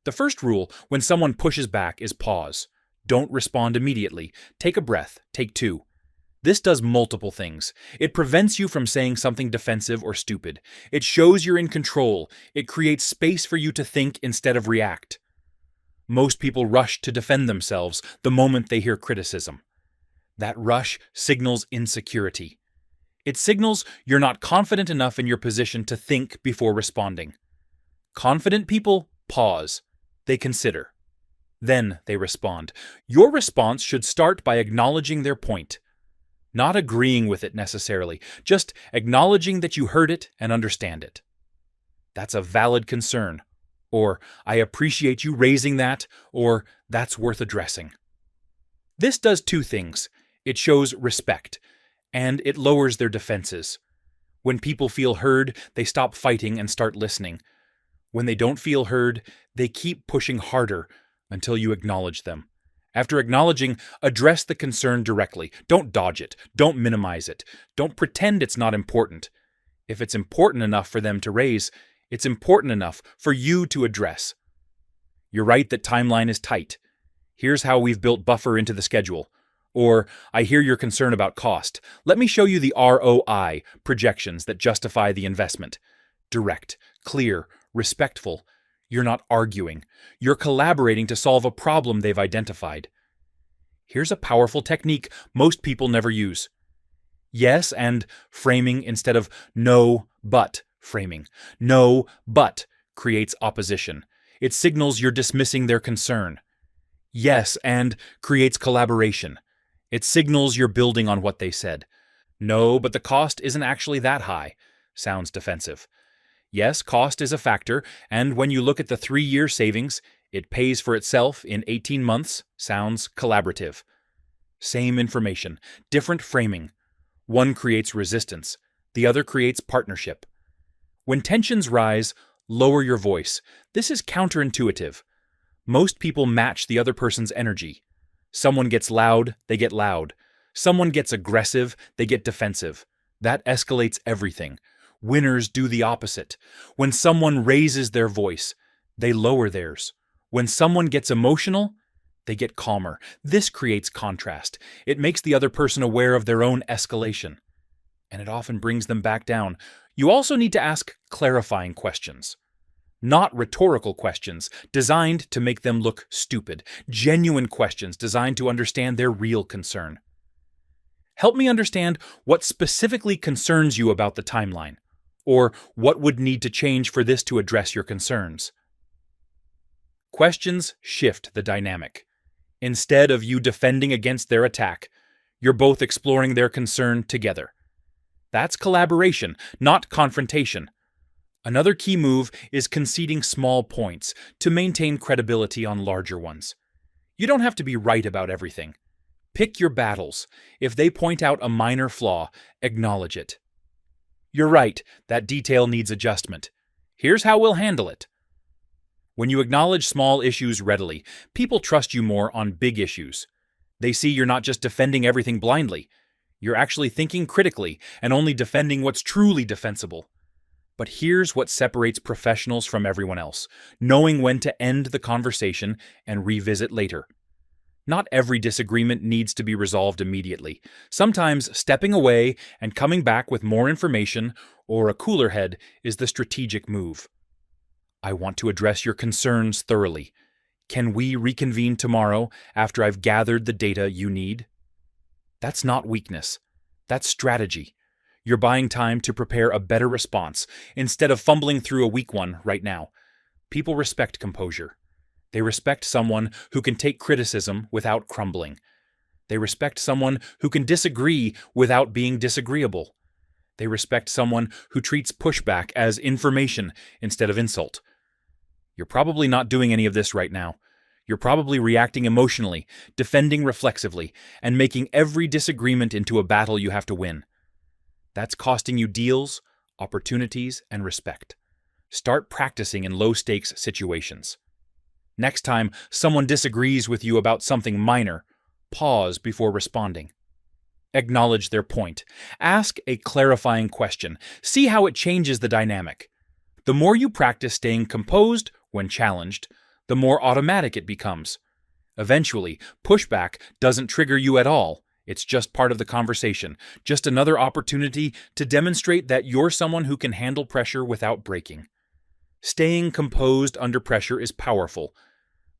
The first rule when someone pushes back is pause. Don't respond immediately. Take a breath. Take two. This does multiple things. It prevents you from saying something defensive or stupid. It shows you're in control. It creates space for you to think instead of react. Most people rush to defend themselves the moment they hear criticism. That rush signals insecurity. It signals you're not confident enough in your position to think before responding. Confident people pause. They consider. Then they respond. Your response should start by acknowledging their point. Not agreeing with it necessarily, just acknowledging that you heard it and understand it. That's a valid concern, or "I appreciate you raising that," or "That's worth addressing." This does two things. It shows respect, and it lowers their defenses. When people feel heard, they stop fighting and start listening. When they don't feel heard, they keep pushing harder until you acknowledge them. After acknowledging, address the concern directly. Don't dodge it. Don't minimize it. Don't pretend it's not important. If it's important enough for them to raise, it's important enough for you to address. "You're right that timeline is tight. Here's how we've built buffer into the schedule." Or, "I hear your concern about cost. Let me show you the ROI projections that justify the investment." Direct, clear, respectful. You're not arguing. You're collaborating to solve a problem they've identified. Here's a powerful technique most people never use. Yes and framing instead of no but framing. No but creates opposition. It signals you're dismissing their concern. Yes and creates collaboration. It signals you're building on what they said. No, but the cost isn't actually that high. Sounds defensive. Yes, cost is a factor, and when you look at the 3-year savings, it pays for itself in 18 months. Sounds collaborative. Same information, different framing. One creates resistance. The other creates partnership. When tensions rise, lower your voice. This is counterintuitive. Most people match the other person's energy. Someone gets loud, they get loud. Someone gets aggressive, they get defensive. That escalates everything. Winners do the opposite. When someone raises their voice, they lower theirs. When someone gets emotional, they get calmer. This creates contrast. It makes the other person aware of their own escalation, and it often brings them back down. You also need to ask clarifying questions. Not rhetorical questions designed to make them look stupid. Genuine questions designed to understand their real concern. Help me understand what specifically concerns you about the timeline, or what would need to change for this to address your concerns. Questions shift the dynamic. Instead of you defending against their attack, you're both exploring their concern together. That's collaboration, not confrontation. Another key move is conceding small points to maintain credibility on larger ones. You don't have to be right about everything. Pick your battles. If they point out a minor flaw, acknowledge it. You're right, that detail needs adjustment. Here's how we'll handle it. When you acknowledge small issues readily, people trust you more on big issues. They see you're not just defending everything blindly. You're actually thinking critically and only defending what's truly defensible. But here's what separates professionals from everyone else: knowing when to end the conversation and revisit later. Not every disagreement needs to be resolved immediately. Sometimes stepping away and coming back with more information or a cooler head is the strategic move. I want to address your concerns thoroughly. Can we reconvene tomorrow after I've gathered the data you need? That's not weakness. That's strategy. You're buying time to prepare a better response instead of fumbling through a weak one right now. People respect composure. They respect someone who can take criticism without crumbling. They respect someone who can disagree without being disagreeable. They respect someone who treats pushback as information instead of insult. You're probably not doing any of this right now. You're probably reacting emotionally, defending reflexively, and making every disagreement into a battle you have to win. That's costing you deals, opportunities, and respect. Start practicing in low-stakes situations. Next time someone disagrees with you about something minor, pause before responding. Acknowledge their point. Ask a clarifying question. See how it changes the dynamic. The more you practice staying composed when challenged, the more automatic it becomes. Eventually, pushback doesn't trigger you at all. It's just part of the conversation, just another opportunity to demonstrate that you're someone who can handle pressure without breaking. Staying composed under pressure is powerful,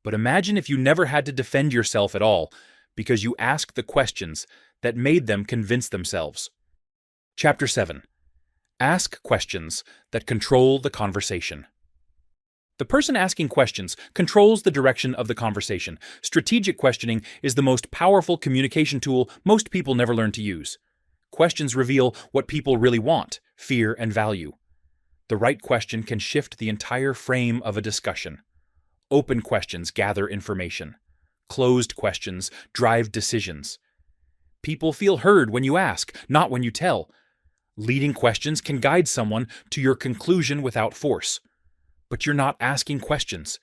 but imagine if you never had to defend yourself at all because you asked the questions that made them convince themselves. Chapter 7. Ask questions that control the conversation. The person asking questions controls the direction of the conversation. Strategic questioning is the most powerful communication tool most people never learn to use. Questions reveal what people really want, fear, and value. The right question can shift the entire frame of a discussion. Open questions gather information. Closed questions drive decisions. People feel heard when you ask, not when you tell. Leading questions can guide someone to your conclusion without force. But you're not asking questions.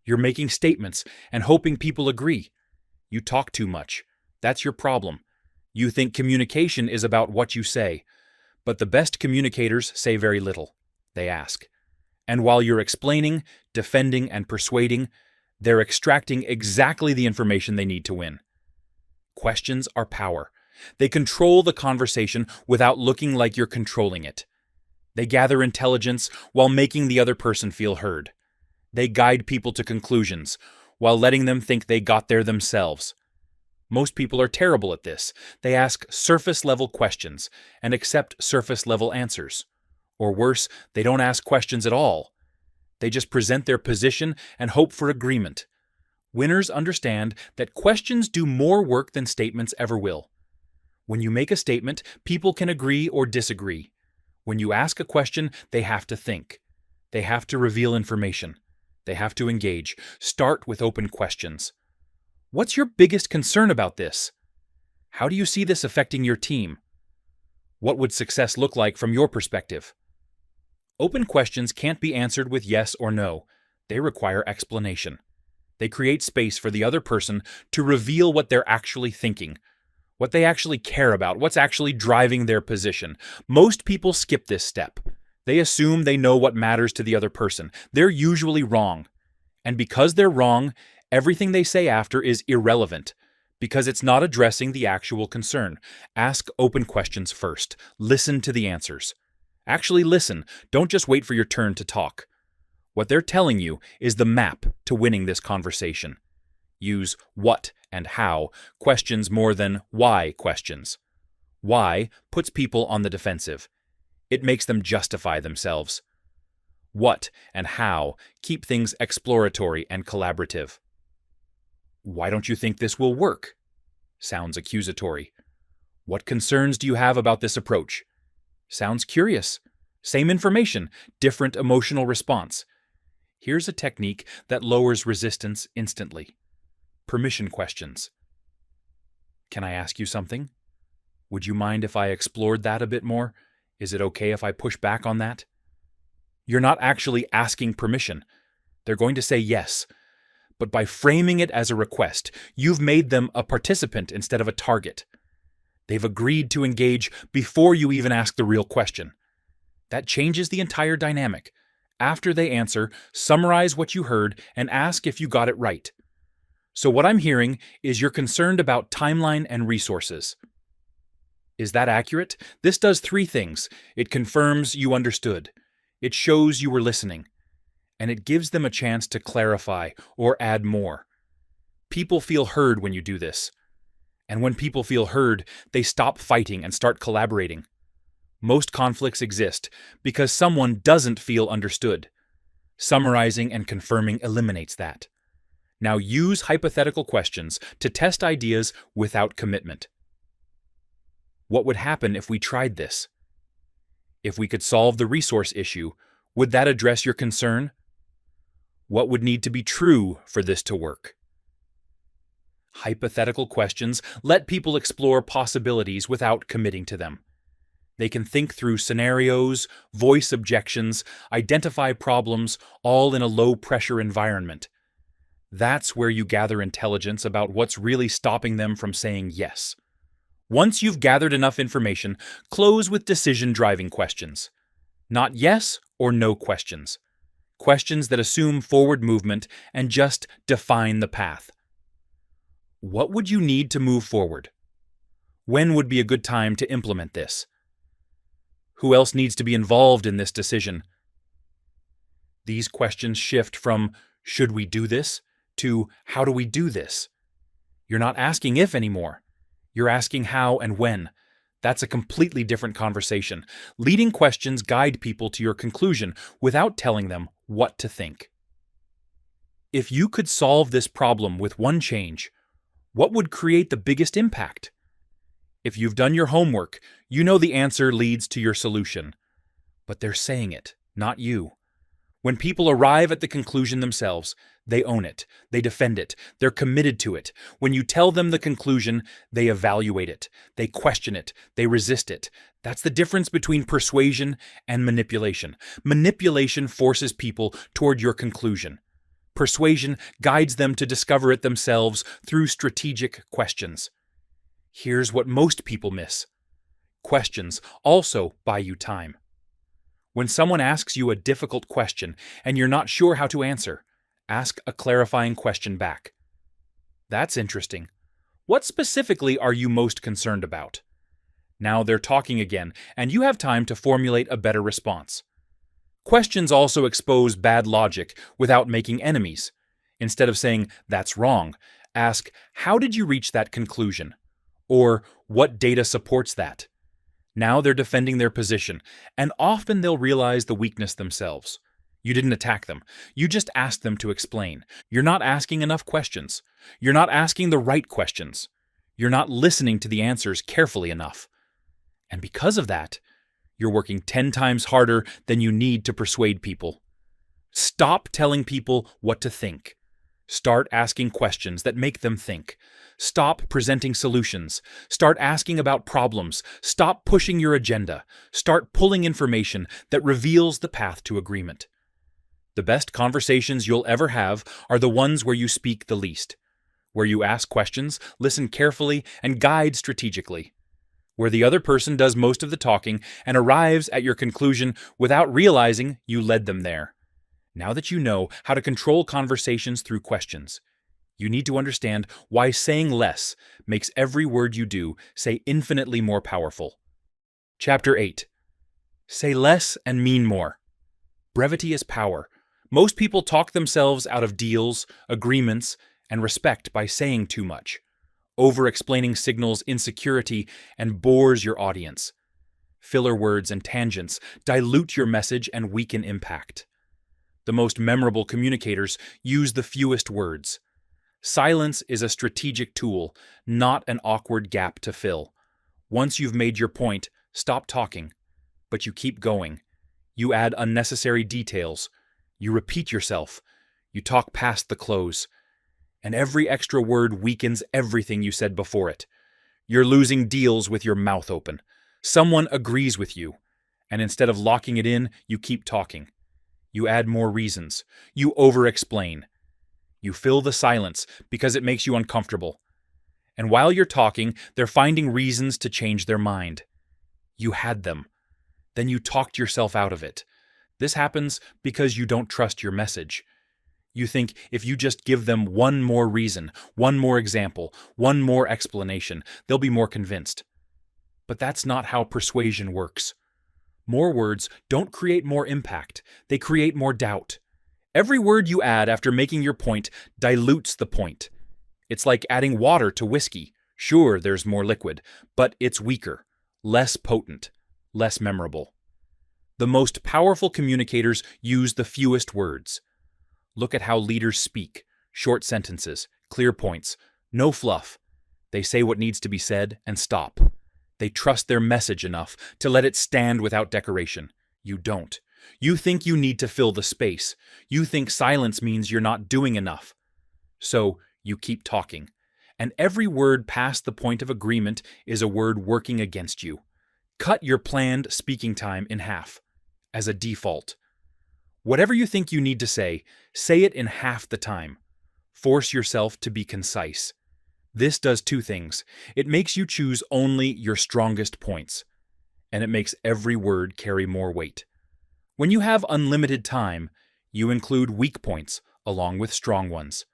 You're making statements and hoping people agree. You talk too much. That's your problem. You think communication is about what you say. But the best communicators say very little. They ask. And while you're explaining, defending, and persuading, they're extracting exactly the information they need to win. Questions are power. They control the conversation without looking like you're controlling it. They gather intelligence while making the other person feel heard. They guide people to conclusions while letting them think they got there themselves. Most people are terrible at this. They ask surface-level questions and accept surface-level answers. Or worse, they don't ask questions at all. They just present their position and hope for agreement. Winners understand that questions do more work than statements ever will. When you make a statement, people can agree or disagree. When you ask a question, they have to think. They have to reveal information. They have to engage. Start with open questions. What's your biggest concern about this? How do you see this affecting your team? What would success look like from your perspective? Open questions can't be answered with yes or no. They require explanation. They create space for the other person to reveal what they're actually thinking, what they actually care about, what's actually driving their position. Most people skip this step. They assume they know what matters to the other person. They're usually wrong. And because they're wrong, everything they say after is irrelevant, because it's not addressing the actual concern. Ask open questions first. Listen to the answers. Actually listen. Don't just wait for your turn to talk. What they're telling you is the map to winning this conversation. Use what and how questions more than why questions. Why puts people on the defensive. It makes them justify themselves. What and how keep things exploratory and collaborative. Why don't you think this will work? Sounds accusatory. What concerns do you have about this approach? Sounds curious. Same information, different emotional response. Here's a technique that lowers resistance instantly. Permission questions. Can I ask you something? Would you mind if I explored that a bit more? Is it okay if I push back on that? You're not actually asking permission. They're going to say yes. But by framing it as a request, you've made them a participant instead of a target. They've agreed to engage before you even ask the real question. That changes the entire dynamic. After they answer, summarize what you heard and ask if you got it right. So what I'm hearing is you're concerned about timeline and resources. Is that accurate? This does 3 things. It confirms you understood. It shows you were listening. And it gives them a chance to clarify or add more. People feel heard when you do this. And when people feel heard, they stop fighting and start collaborating. Most conflicts exist because someone doesn't feel understood. Summarizing and confirming eliminates that. Now use hypothetical questions to test ideas without commitment. What would happen if we tried this? If we could solve the resource issue, would that address your concern? What would need to be true for this to work? Hypothetical questions let people explore possibilities without committing to them. They can think through scenarios, voice objections, identify problems, all in a low-pressure environment. That's where you gather intelligence about what's really stopping them from saying yes. Once you've gathered enough information, close with decision-driving questions. Not yes or no questions. Questions that assume forward movement and just define the path. What would you need to move forward? When would be a good time to implement this? Who else needs to be involved in this decision? These questions shift from, should we do this, to how do we do this? You're not asking if anymore. You're asking how and when. That's a completely different conversation. Leading questions guide people to your conclusion without telling them what to think. If you could solve this problem with one change, what would create the biggest impact? If you've done your homework, you know the answer leads to your solution. But they're saying it, not you. When people arrive at the conclusion themselves, they own it, they defend it, they're committed to it. When you tell them the conclusion, they evaluate it, they question it, they resist it. That's the difference between persuasion and manipulation. Manipulation forces people toward your conclusion. Persuasion guides them to discover it themselves through strategic questions. Here's what most people miss. Questions also buy you time. When someone asks you a difficult question and you're not sure how to answer, ask a clarifying question back. That's interesting. What specifically are you most concerned about? Now they're talking again, and you have time to formulate a better response. Questions also expose bad logic without making enemies. Instead of saying, that's wrong, ask, how did you reach that conclusion? Or, what data supports that? Now they're defending their position, and often they'll realize the weakness themselves. You didn't attack them. You just asked them to explain. You're not asking enough questions. You're not asking the right questions. You're not listening to the answers carefully enough. And because of that, you're working 10 times harder than you need to persuade people. Stop telling people what to think. Start asking questions that make them think. Stop presenting solutions. Start asking about problems. Stop pushing your agenda. Start pulling information that reveals the path to agreement. The best conversations you'll ever have are the ones where you speak the least, where you ask questions, listen carefully, and guide strategically, where the other person does most of the talking and arrives at your conclusion without realizing you led them there. Now that you know how to control conversations through questions, you need to understand why saying less makes every word you do say infinitely more powerful. Chapter 8. Say less and mean more. Brevity is power. Most people talk themselves out of deals, agreements, and respect by saying too much. Over-explaining signals insecurity and bores your audience. Filler words and tangents dilute your message and weaken impact. The most memorable communicators use the fewest words. Silence is a strategic tool, not an awkward gap to fill. Once you've made your point, stop talking. But you keep going. You add unnecessary details. You repeat yourself. You talk past the close. And every extra word weakens everything you said before it. You're losing deals with your mouth open. Someone agrees with you, and instead of locking it in, you keep talking. You add more reasons. You over-explain. You fill the silence because it makes you uncomfortable. And while you're talking, they're finding reasons to change their mind. You had them. Then you talked yourself out of it. This happens because you don't trust your message. You think if you just give them one more reason, one more example, one more explanation, they'll be more convinced. But that's not how persuasion works. More words don't create more impact. They create more doubt. Every word you add after making your point dilutes the point. It's like adding water to whiskey. Sure, there's more liquid, but it's weaker, less potent, less memorable. The most powerful communicators use the fewest words. Look at how leaders speak. Short sentences, clear points, no fluff. They say what needs to be said and stop. They trust their message enough to let it stand without decoration. You don't. You think you need to fill the space. You think silence means you're not doing enough. So you keep talking. And every word past the point of agreement is a word working against you. Cut your planned speaking time in half, as a default. Whatever you think you need to say it in half the time. Force yourself to be concise. This does two things. It makes you choose only your strongest points, and it makes every word carry more weight. When you have unlimited time, you include weak points along with strong ones.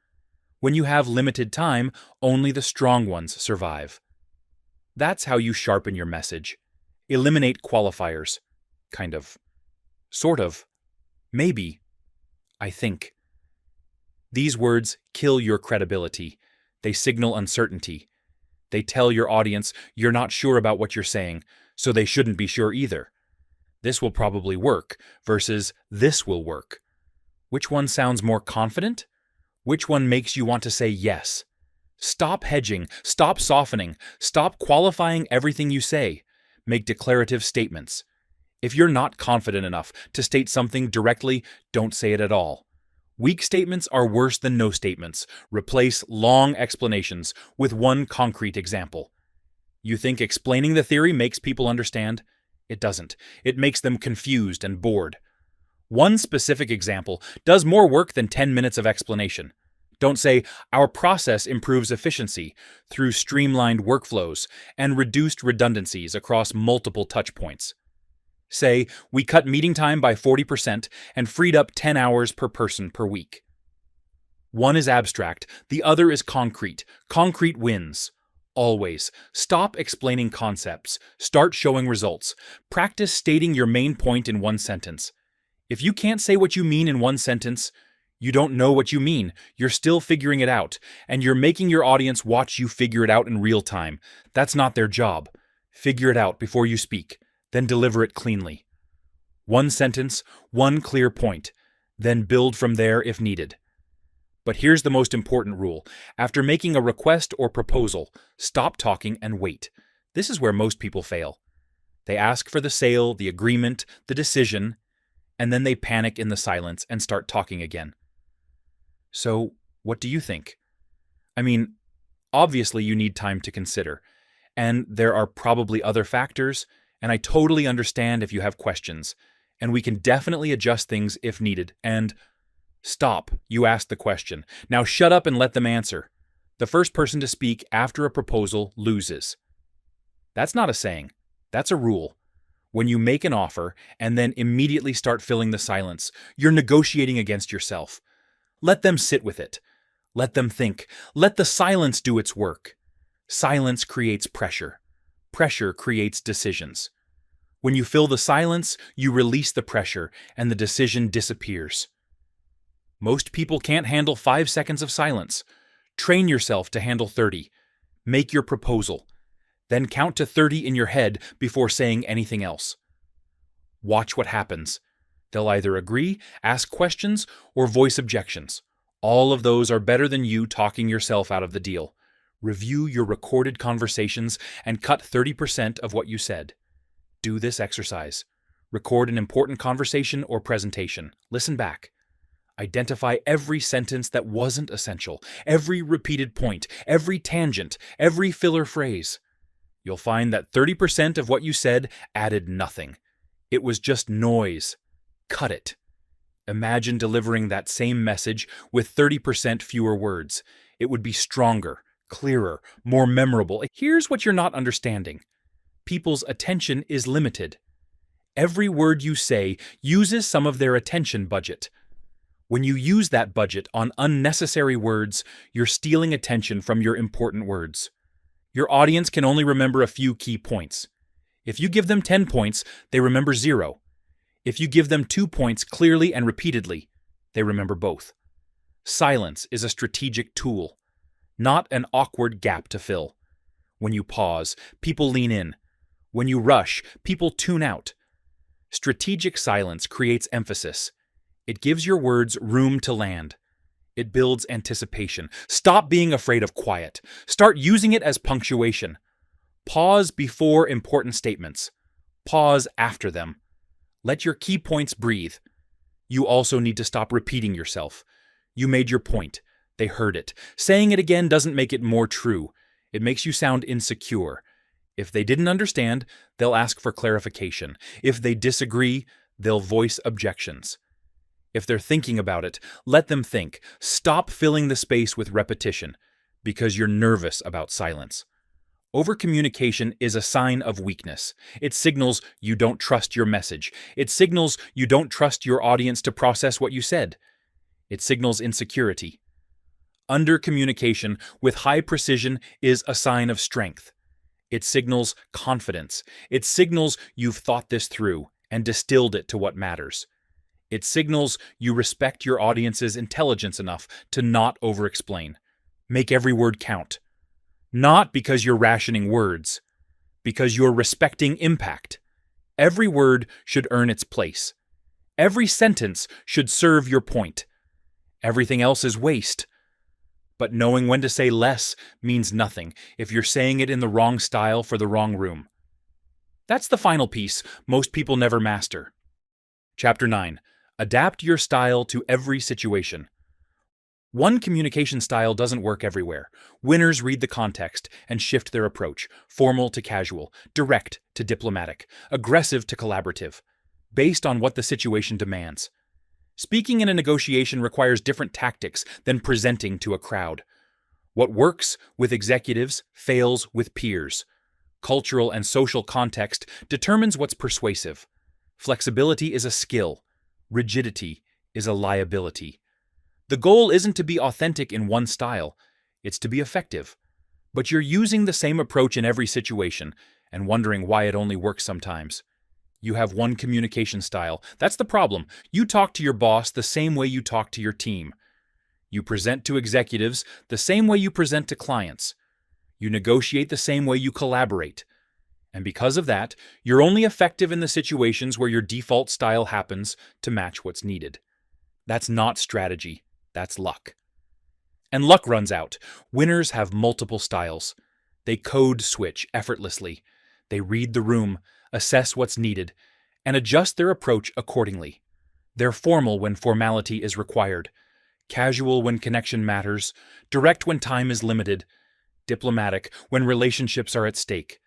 When you have limited time, only the strong ones survive. That's how you sharpen your message. Eliminate qualifiers. Kind of. Sort of. Maybe. I think. These words kill your credibility. They signal uncertainty. They tell your audience you're not sure about what you're saying, so they shouldn't be sure either. This will probably work versus this will work. Which one sounds more confident? Which one makes you want to say yes? Stop hedging, stop softening, stop qualifying everything you say. Make declarative statements. If you're not confident enough to state something directly, don't say it at all. Weak statements are worse than no statements. Replace long explanations with one concrete example. You think explaining the theory makes people understand? It doesn't. It makes them confused and bored. One specific example does more work than 10 minutes of explanation. Don't say, our process improves efficiency through streamlined workflows and reduced redundancies across multiple touch points. Say, we cut meeting time by 40% and freed up 10 hours per person per week. One is abstract, the other is concrete. Concrete wins. Always. Stop explaining concepts. Start showing results. Practice stating your main point in one sentence. If you can't say what you mean in one sentence, you don't know what you mean. You're still figuring it out, and you're making your audience watch you figure it out in real time. That's not their job. Figure it out before you speak. Then deliver it cleanly. One sentence, one clear point, then build from there if needed. But here's the most important rule. After making a request or proposal, stop talking and wait. This is where most people fail. They ask for the sale, the agreement, the decision, and then they panic in the silence and start talking again. So, what do you think? I mean, obviously you need time to consider, and there are probably other factors, and I totally understand if you have questions, and we can definitely adjust things if needed. And stop, you asked the question. Now shut up and let them answer. The first person to speak after a proposal loses. That's not a saying. That's a rule. When you make an offer and then immediately start filling the silence, you're negotiating against yourself. Let them sit with it. Let them think. Let the silence do its work. Silence creates pressure. Pressure creates decisions. When you fill the silence, you release the pressure, and the decision disappears. Most people can't handle 5 seconds of silence. Train yourself to handle 30. Make your proposal. Then count to 30 in your head before saying anything else. Watch what happens. They'll either agree, ask questions, or voice objections. All of those are better than you talking yourself out of the deal. Review your recorded conversations and cut 30% of what you said. Do this exercise. Record an important conversation or presentation. Listen back. Identify every sentence that wasn't essential, every repeated point, every tangent, every filler phrase. You'll find that 30% of what you said added nothing. It was just noise. Cut it. Imagine delivering that same message with 30% fewer words. It would be stronger, clearer, more memorable. Here's what you're not understanding. People's attention is limited. Every word you say uses some of their attention budget. When you use that budget on unnecessary words, you're stealing attention from your important words. Your audience can only remember a few key points. If you give them 10 points, they remember 0. If you give them 2 points clearly and repeatedly, they remember both. Silence is a strategic tool, not an awkward gap to fill. When you pause, people lean in. When you rush, people tune out. Strategic silence creates emphasis. It gives your words room to land. It builds anticipation. Stop being afraid of quiet. Start using it as punctuation. Pause before important statements. Pause after them. Let your key points breathe. You also need to stop repeating yourself. You made your point. They heard it. Saying it again doesn't make it more true. It makes you sound insecure. If they didn't understand, they'll ask for clarification. If they disagree, they'll voice objections. If they're thinking about it, let them think. Stop filling the space with repetition because you're nervous about silence. Overcommunication is a sign of weakness. It signals you don't trust your message. It signals you don't trust your audience to process what you said. It signals insecurity. Undercommunication with high precision is a sign of strength. It signals confidence. It signals you've thought this through and distilled it to what matters. It signals you respect your audience's intelligence enough to not over-explain. Make every word count. Not because you're rationing words, because you're respecting impact. Every word should earn its place. Every sentence should serve your point. Everything else is waste. But knowing when to say less means nothing if you're saying it in the wrong style for the wrong room. That's the final piece most people never master. Chapter 9. Adapt your style to every situation. One communication style doesn't work everywhere. Winners read the context and shift their approach, formal to casual, direct to diplomatic, aggressive to collaborative, based on what the situation demands. Speaking in a negotiation requires different tactics than presenting to a crowd. What works with executives fails with peers. Cultural and social context determines what's persuasive. Flexibility is a skill. Rigidity is a liability. The goal isn't to be authentic in one style, it's to be effective. But you're using the same approach in every situation and wondering why it only works sometimes. You have one communication style. That's the problem. You talk to your boss the same way you talk to your team. You present to executives the same way you present to clients. You negotiate the same way you collaborate. And because of that, you're only effective in the situations where your default style happens to match what's needed. That's not strategy. That's luck. And luck runs out. Winners have multiple styles. They code switch effortlessly. They read the room, assess what's needed, and adjust their approach accordingly. They're formal when formality is required, casual when connection matters, direct when time is limited, diplomatic when relationships are at stake.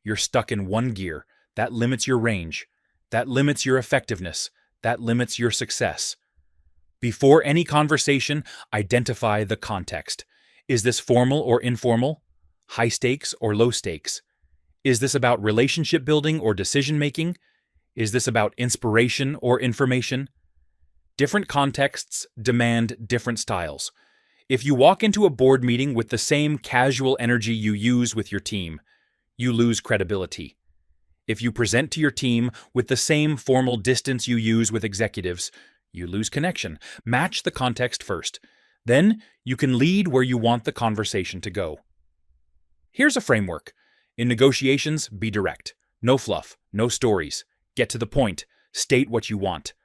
You're stuck in one gear. That limits your range. That limits your effectiveness. That limits your success. Before any conversation, identify the context. Is this formal or informal? High stakes or low stakes? Is this about relationship building or decision making? Is this about inspiration or information? Different contexts demand different styles. If you walk into a board meeting with the same casual energy you use with your team, you lose credibility. If you present to your team with the same formal distance you use with executives, you lose connection. Match the context first. Then you can lead where you want the conversation to go. Here's a framework. In negotiations, be direct. No fluff, no stories. Get to the point. State what you want.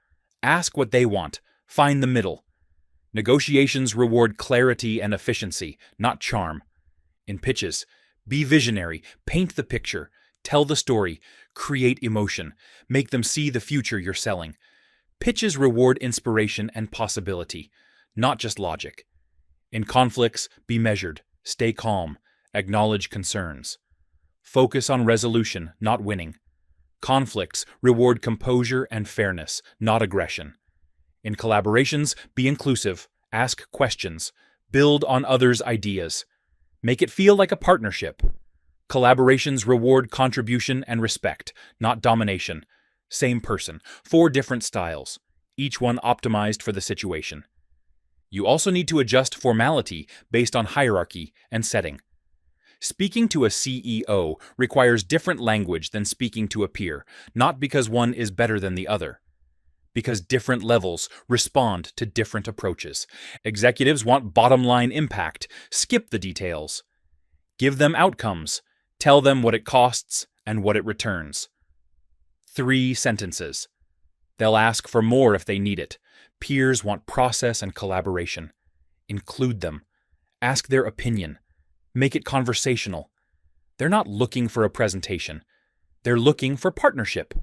Ask what they want. Find the middle. Negotiations reward clarity and efficiency, not charm. In pitches, be visionary. Paint the picture. Tell the story. Create emotion. Make them see the future you're selling. Pitches reward inspiration and possibility, not just logic. In conflicts, be measured. Stay calm. Acknowledge concerns. Focus on resolution, not winning. Conflicts reward composure and fairness, not aggression. In collaborations, be inclusive. Ask questions. Build on others' ideas. Make it feel like a partnership. Collaborations reward contribution and respect, not domination. Same person, 4 different styles, each one optimized for the situation. You also need to adjust formality based on hierarchy and setting. Speaking to a CEO requires different language than speaking to a peer, not because one is better than the other. Because different levels respond to different approaches. Executives want bottom-line impact. Skip the details. Give them outcomes. Tell them what it costs and what it returns. 3 sentences. They'll ask for more if they need it. Peers want process and collaboration. Include them. Ask their opinion. Make it conversational. They're not looking for a presentation. They're looking for partnership.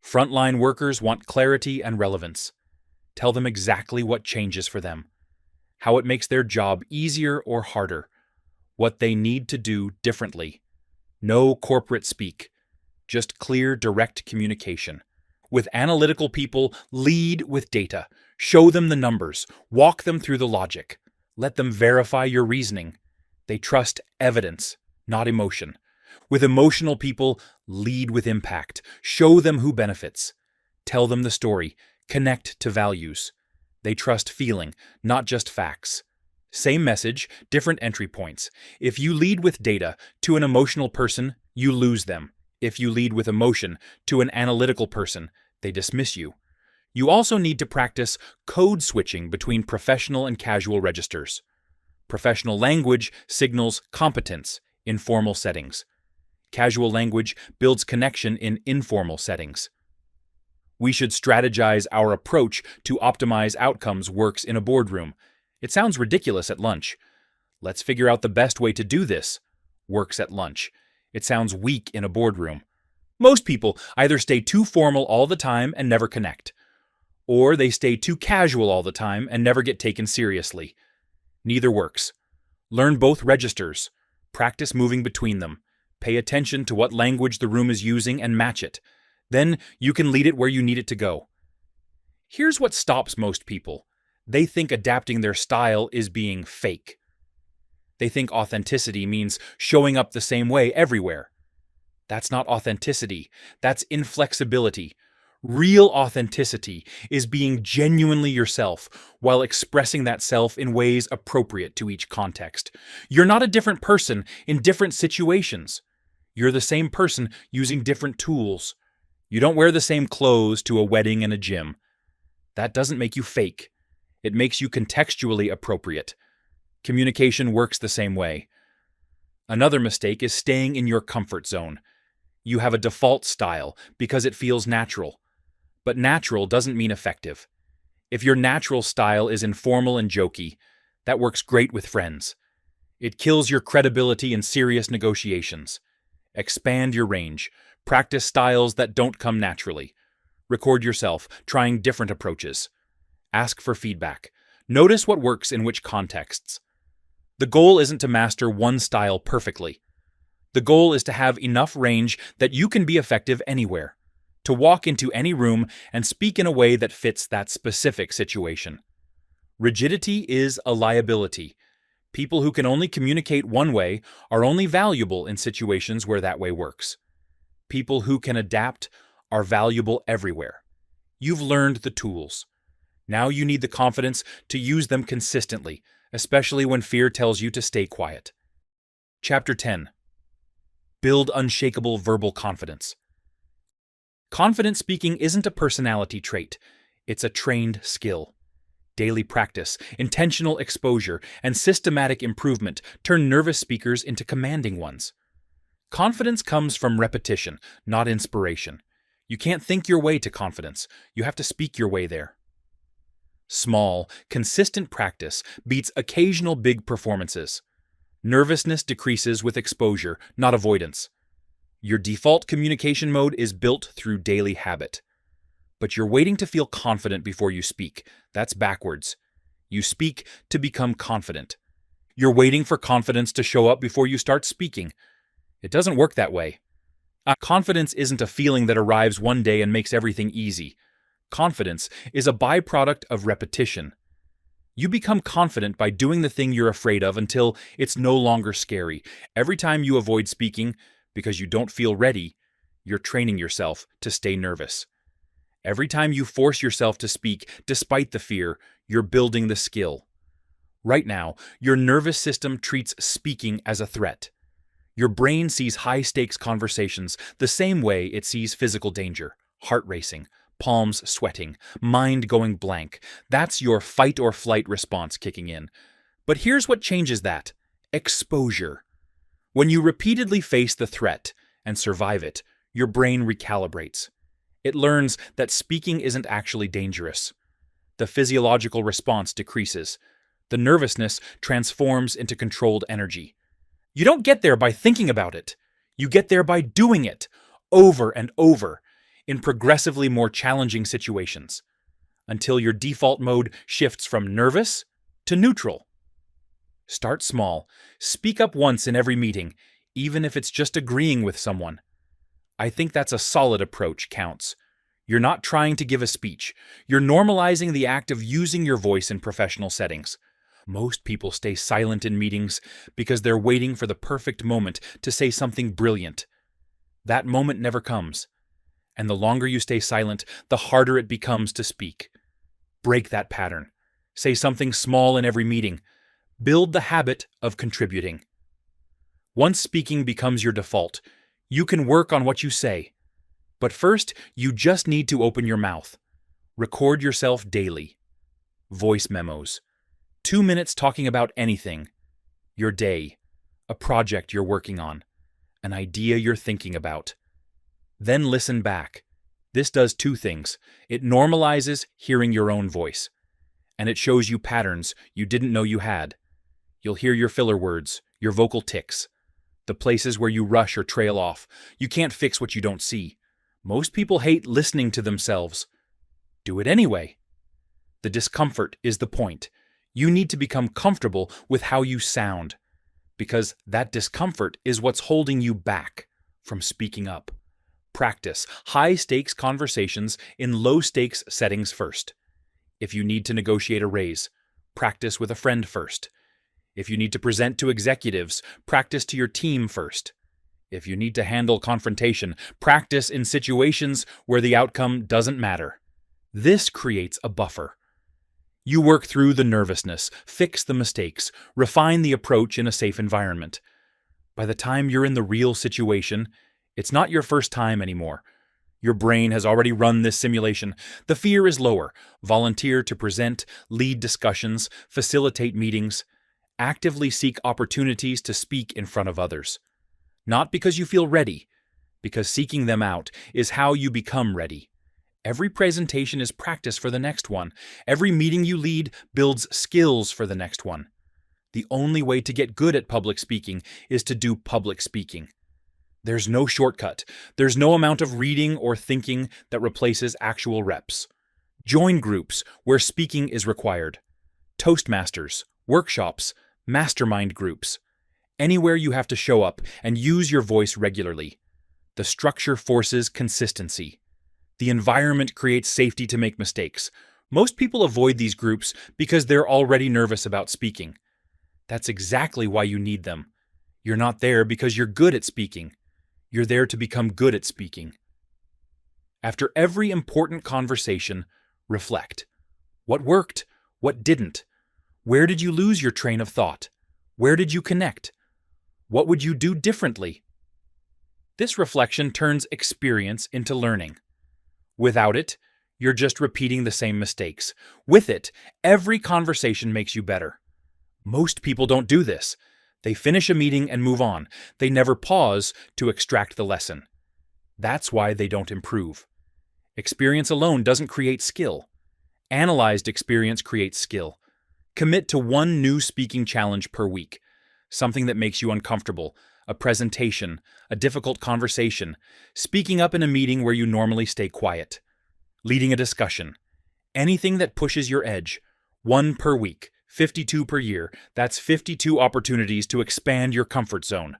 Frontline workers want clarity and relevance. Tell them exactly what changes for them, how it makes their job easier or harder, what they need to do differently. No corporate speak, just clear, direct communication. With analytical people, lead with data. Show them the numbers. Walk them through the logic. Let them verify your reasoning. They trust evidence, not emotion. With emotional people, lead with impact. Show them who benefits. Tell them the story. Connect to values. They trust feeling, not just facts. Same message, different entry points. If you lead with data to an emotional person, you lose them. If you lead with emotion to an analytical person, they dismiss you. You also need to practice code switching between professional and casual registers. Professional language signals competence in formal settings. Casual language builds connection in informal settings. We should strategize our approach to optimize outcomes works in a boardroom. It sounds ridiculous at lunch. Let's figure out the best way to do this. Works at lunch. It sounds weak in a boardroom. Most people either stay too formal all the time and never connect, or they stay too casual all the time and never get taken seriously. Neither works. Learn both registers. Practice moving between them. Pay attention to what language the room is using and match it. Then you can lead it where you need it to go. Here's what stops most people. They think adapting their style is being fake. They think authenticity means showing up the same way everywhere. That's not authenticity. That's inflexibility. Real authenticity is being genuinely yourself while expressing that self in ways appropriate to each context. You're not a different person in different situations. You're the same person using different tools. You don't wear the same clothes to a wedding and a gym. That doesn't make you fake. It makes you contextually appropriate. Communication works the same way. Another mistake is staying in your comfort zone. You have a default style because it feels natural. But natural doesn't mean effective. If your natural style is informal and jokey, that works great with friends. It kills your credibility in serious negotiations. Expand your range. Practice styles that don't come naturally. Record yourself trying different approaches. Ask for feedback. Notice what works in which contexts. The goal isn't to master one style perfectly. The goal is to have enough range that you can be effective anywhere, to walk into any room and speak in a way that fits that specific situation. Rigidity is a liability. People who can only communicate one way are only valuable in situations where that way works. People who can adapt are valuable everywhere. You've learned the tools. Now you need the confidence to use them consistently, especially when fear tells you to stay quiet. Chapter 10. Build unshakable verbal confidence. Confident speaking isn't a personality trait. It's a trained skill. Daily practice, intentional exposure, and systematic improvement turn nervous speakers into commanding ones. Confidence comes from repetition, not inspiration. You can't think your way to confidence. You have to speak your way there. Small, consistent practice beats occasional big performances. Nervousness decreases with exposure, not avoidance. Your default communication mode is built through daily habit. But you're waiting to feel confident before you speak. That's backwards. You speak to become confident. You're waiting for confidence to show up before you start speaking. It doesn't work that way. Confidence isn't a feeling that arrives one day and makes everything easy. Confidence is a byproduct of repetition. You become confident by doing the thing you're afraid of until it's no longer scary. Every time you avoid speaking because you don't feel ready, you're training yourself to stay nervous. Every time you force yourself to speak despite the fear, you're building the skill. Right now, your nervous system treats speaking as a threat. Your brain sees high-stakes conversations the same way it sees physical danger, heart racing, palms sweating, mind going blank. That's your fight-or-flight response kicking in. But here's what changes that: exposure. When you repeatedly face the threat and survive it, your brain recalibrates. It learns that speaking isn't actually dangerous. The physiological response decreases. The nervousness transforms into controlled energy. You don't get there by thinking about it. You get there by doing it, over and over, in progressively more challenging situations, until your default mode shifts from nervous to neutral. Start small. Speak up once in every meeting, even if it's just agreeing with someone. I think that's a solid approach, counts. You're not trying to give a speech. You're normalizing the act of using your voice in professional settings. Most people stay silent in meetings because they're waiting for the perfect moment to say something brilliant. That moment never comes. And the longer you stay silent, the harder it becomes to speak. Break that pattern. Say something small in every meeting. Build the habit of contributing. Once speaking becomes your default, you can work on what you say. But first, you just need to open your mouth. Record yourself daily. Voice memos. 2 minutes talking about anything. Your day. A project you're working on. An idea you're thinking about. Then listen back. This does two things. It normalizes hearing your own voice. And it shows you patterns you didn't know you had. You'll hear your filler words, your vocal tics, the places where you rush or trail off. You can't fix what you don't see. Most people hate listening to themselves. Do it anyway. The discomfort is the point. You need to become comfortable with how you sound, because that discomfort is what's holding you back from speaking up. Practice high-stakes conversations in low-stakes settings first. If you need to negotiate a raise, practice with a friend first. If you need to present to executives, practice to your team first. If you need to handle confrontation, practice in situations where the outcome doesn't matter. This creates a buffer. You work through the nervousness, fix the mistakes, refine the approach in a safe environment. By the time you're in the real situation, it's not your first time anymore. Your brain has already run this simulation. The fear is lower. Volunteer to present, lead discussions, facilitate meetings. Actively seek opportunities to speak in front of others. Not because you feel ready, because seeking them out is how you become ready. Every presentation is practice for the next one. Every meeting you lead builds skills for the next one. The only way to get good at public speaking is to do public speaking. There's no shortcut. There's no amount of reading or thinking that replaces actual reps. Join groups where speaking is required. Toastmasters, workshops, mastermind groups. Anywhere you have to show up and use your voice regularly. The structure forces consistency. The environment creates safety to make mistakes. Most people avoid these groups because they're already nervous about speaking. That's exactly why you need them. You're not there because you're good at speaking. You're there to become good at speaking. After every important conversation, reflect. What worked? What didn't? Where did you lose your train of thought? Where did you connect? What would you do differently? This reflection turns experience into learning. Without it, You're just repeating the same mistakes. With it, every conversation makes you better. Most people don't do this. They finish a meeting and move on. They never pause to extract the lesson. That's why they don't improve. Experience alone doesn't create skill. Analyzed experience creates skill. Commit to one new speaking challenge per week. Something that makes you uncomfortable, a presentation, a difficult conversation, speaking up in a meeting where you normally stay quiet, leading a discussion. Anything that pushes your edge. One per week, 52 per year. That's 52 opportunities to expand your comfort zone.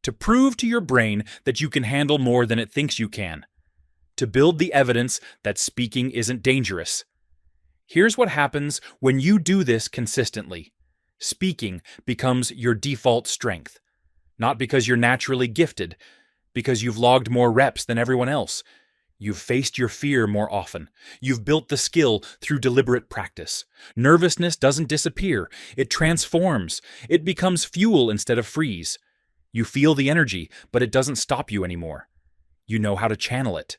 To prove to your brain that you can handle more than it thinks you can. To build the evidence that speaking isn't dangerous. Here's what happens when you do this consistently. Speaking becomes your default strength. Not because you're naturally gifted, because you've logged more reps than everyone else. You've faced your fear more often. You've built the skill through deliberate practice. Nervousness doesn't disappear. It transforms. It becomes fuel instead of freeze. You feel the energy, but it doesn't stop you anymore. You know how to channel it.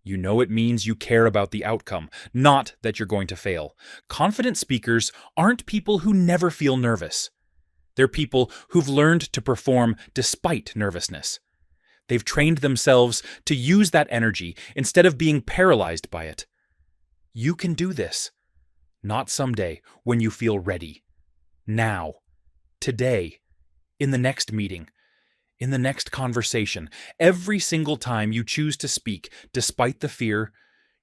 You know it means you care about the outcome, not that you're going to fail. Confident speakers aren't people who never feel nervous. They're people who've learned to perform despite nervousness. They've trained themselves to use that energy instead of being paralyzed by it. You can do this. Not someday when you feel ready. Now. Today. In the next meeting. In the next conversation. Every single time you choose to speak, despite the fear,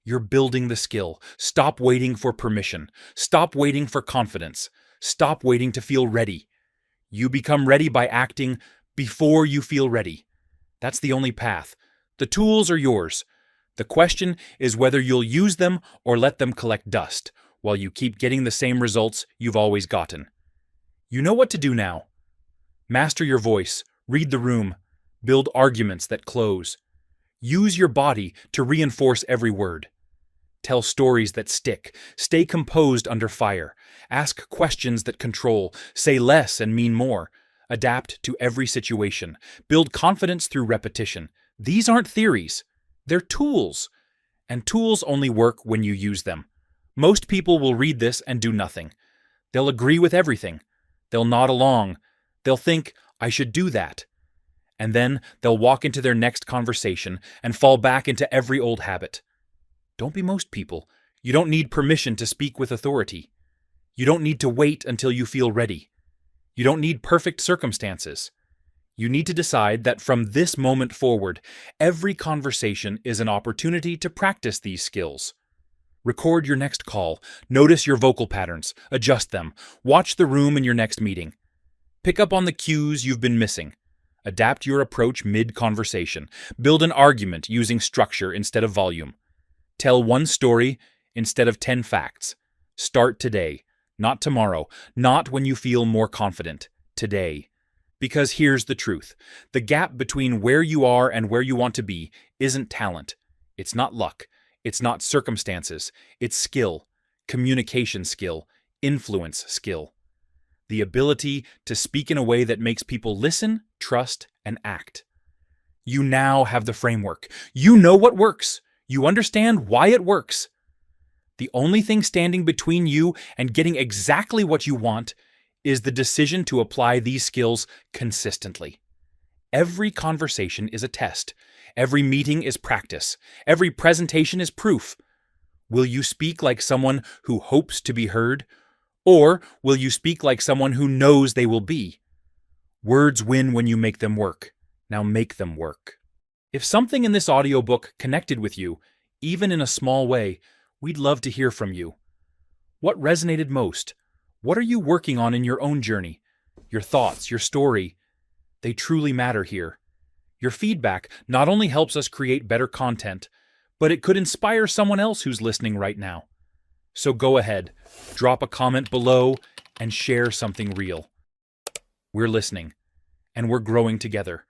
you're building the skill. Stop waiting for permission. Stop waiting for confidence. Stop waiting to feel ready. You become ready by acting before you feel ready. That's the only path. The tools are yours. The question is whether you'll use them or let them collect dust while you keep getting the same results you've always gotten. You know what to do now. Master your voice. Read the room. Build arguments that close. Use your body to reinforce every word. Tell stories that stick. Stay composed under fire. Ask questions that control. Say less and mean more. Adapt to every situation. Build confidence through repetition. These aren't theories. They're tools. And tools only work when you use them. Most people will read this and do nothing. They'll agree with everything. They'll nod along. They'll think, I should do that. And then they'll walk into their next conversation and fall back into every old habit. Don't be most people. You don't need permission to speak with authority. You don't need to wait until you feel ready. You don't need perfect circumstances. You need to decide that from this moment forward, every conversation is an opportunity to practice these skills. Record your next call. Notice your vocal patterns. Adjust them. Watch the room in your next meeting. Pick up on the cues you've been missing. Adapt your approach mid-conversation. Build an argument using structure instead of volume. Tell one story instead of 10 facts. Start today, not tomorrow, not when you feel more confident. Today. Because here's the truth. The gap between where you are and where you want to be isn't talent. It's not luck. It's not circumstances. It's skill, communication skill, influence skill. The ability to speak in a way that makes people listen, trust, and act. You now have the framework. You know what works. You understand why it works. The only thing standing between you and getting exactly what you want is the decision to apply these skills consistently. Every conversation is a test. Every meeting is practice. Every presentation is proof. Will you speak like someone who hopes to be heard? Or will you speak like someone who knows they will be? Words win when you make them work. Now make them work. If something in this audiobook connected with you, even in a small way, we'd love to hear from you. What resonated most? What are you working on in your own journey? Your thoughts, your story, they truly matter here. Your feedback not only helps us create better content, but it could inspire someone else who's listening right now. So go ahead, drop a comment below, and share something real. We're listening, and we're growing together.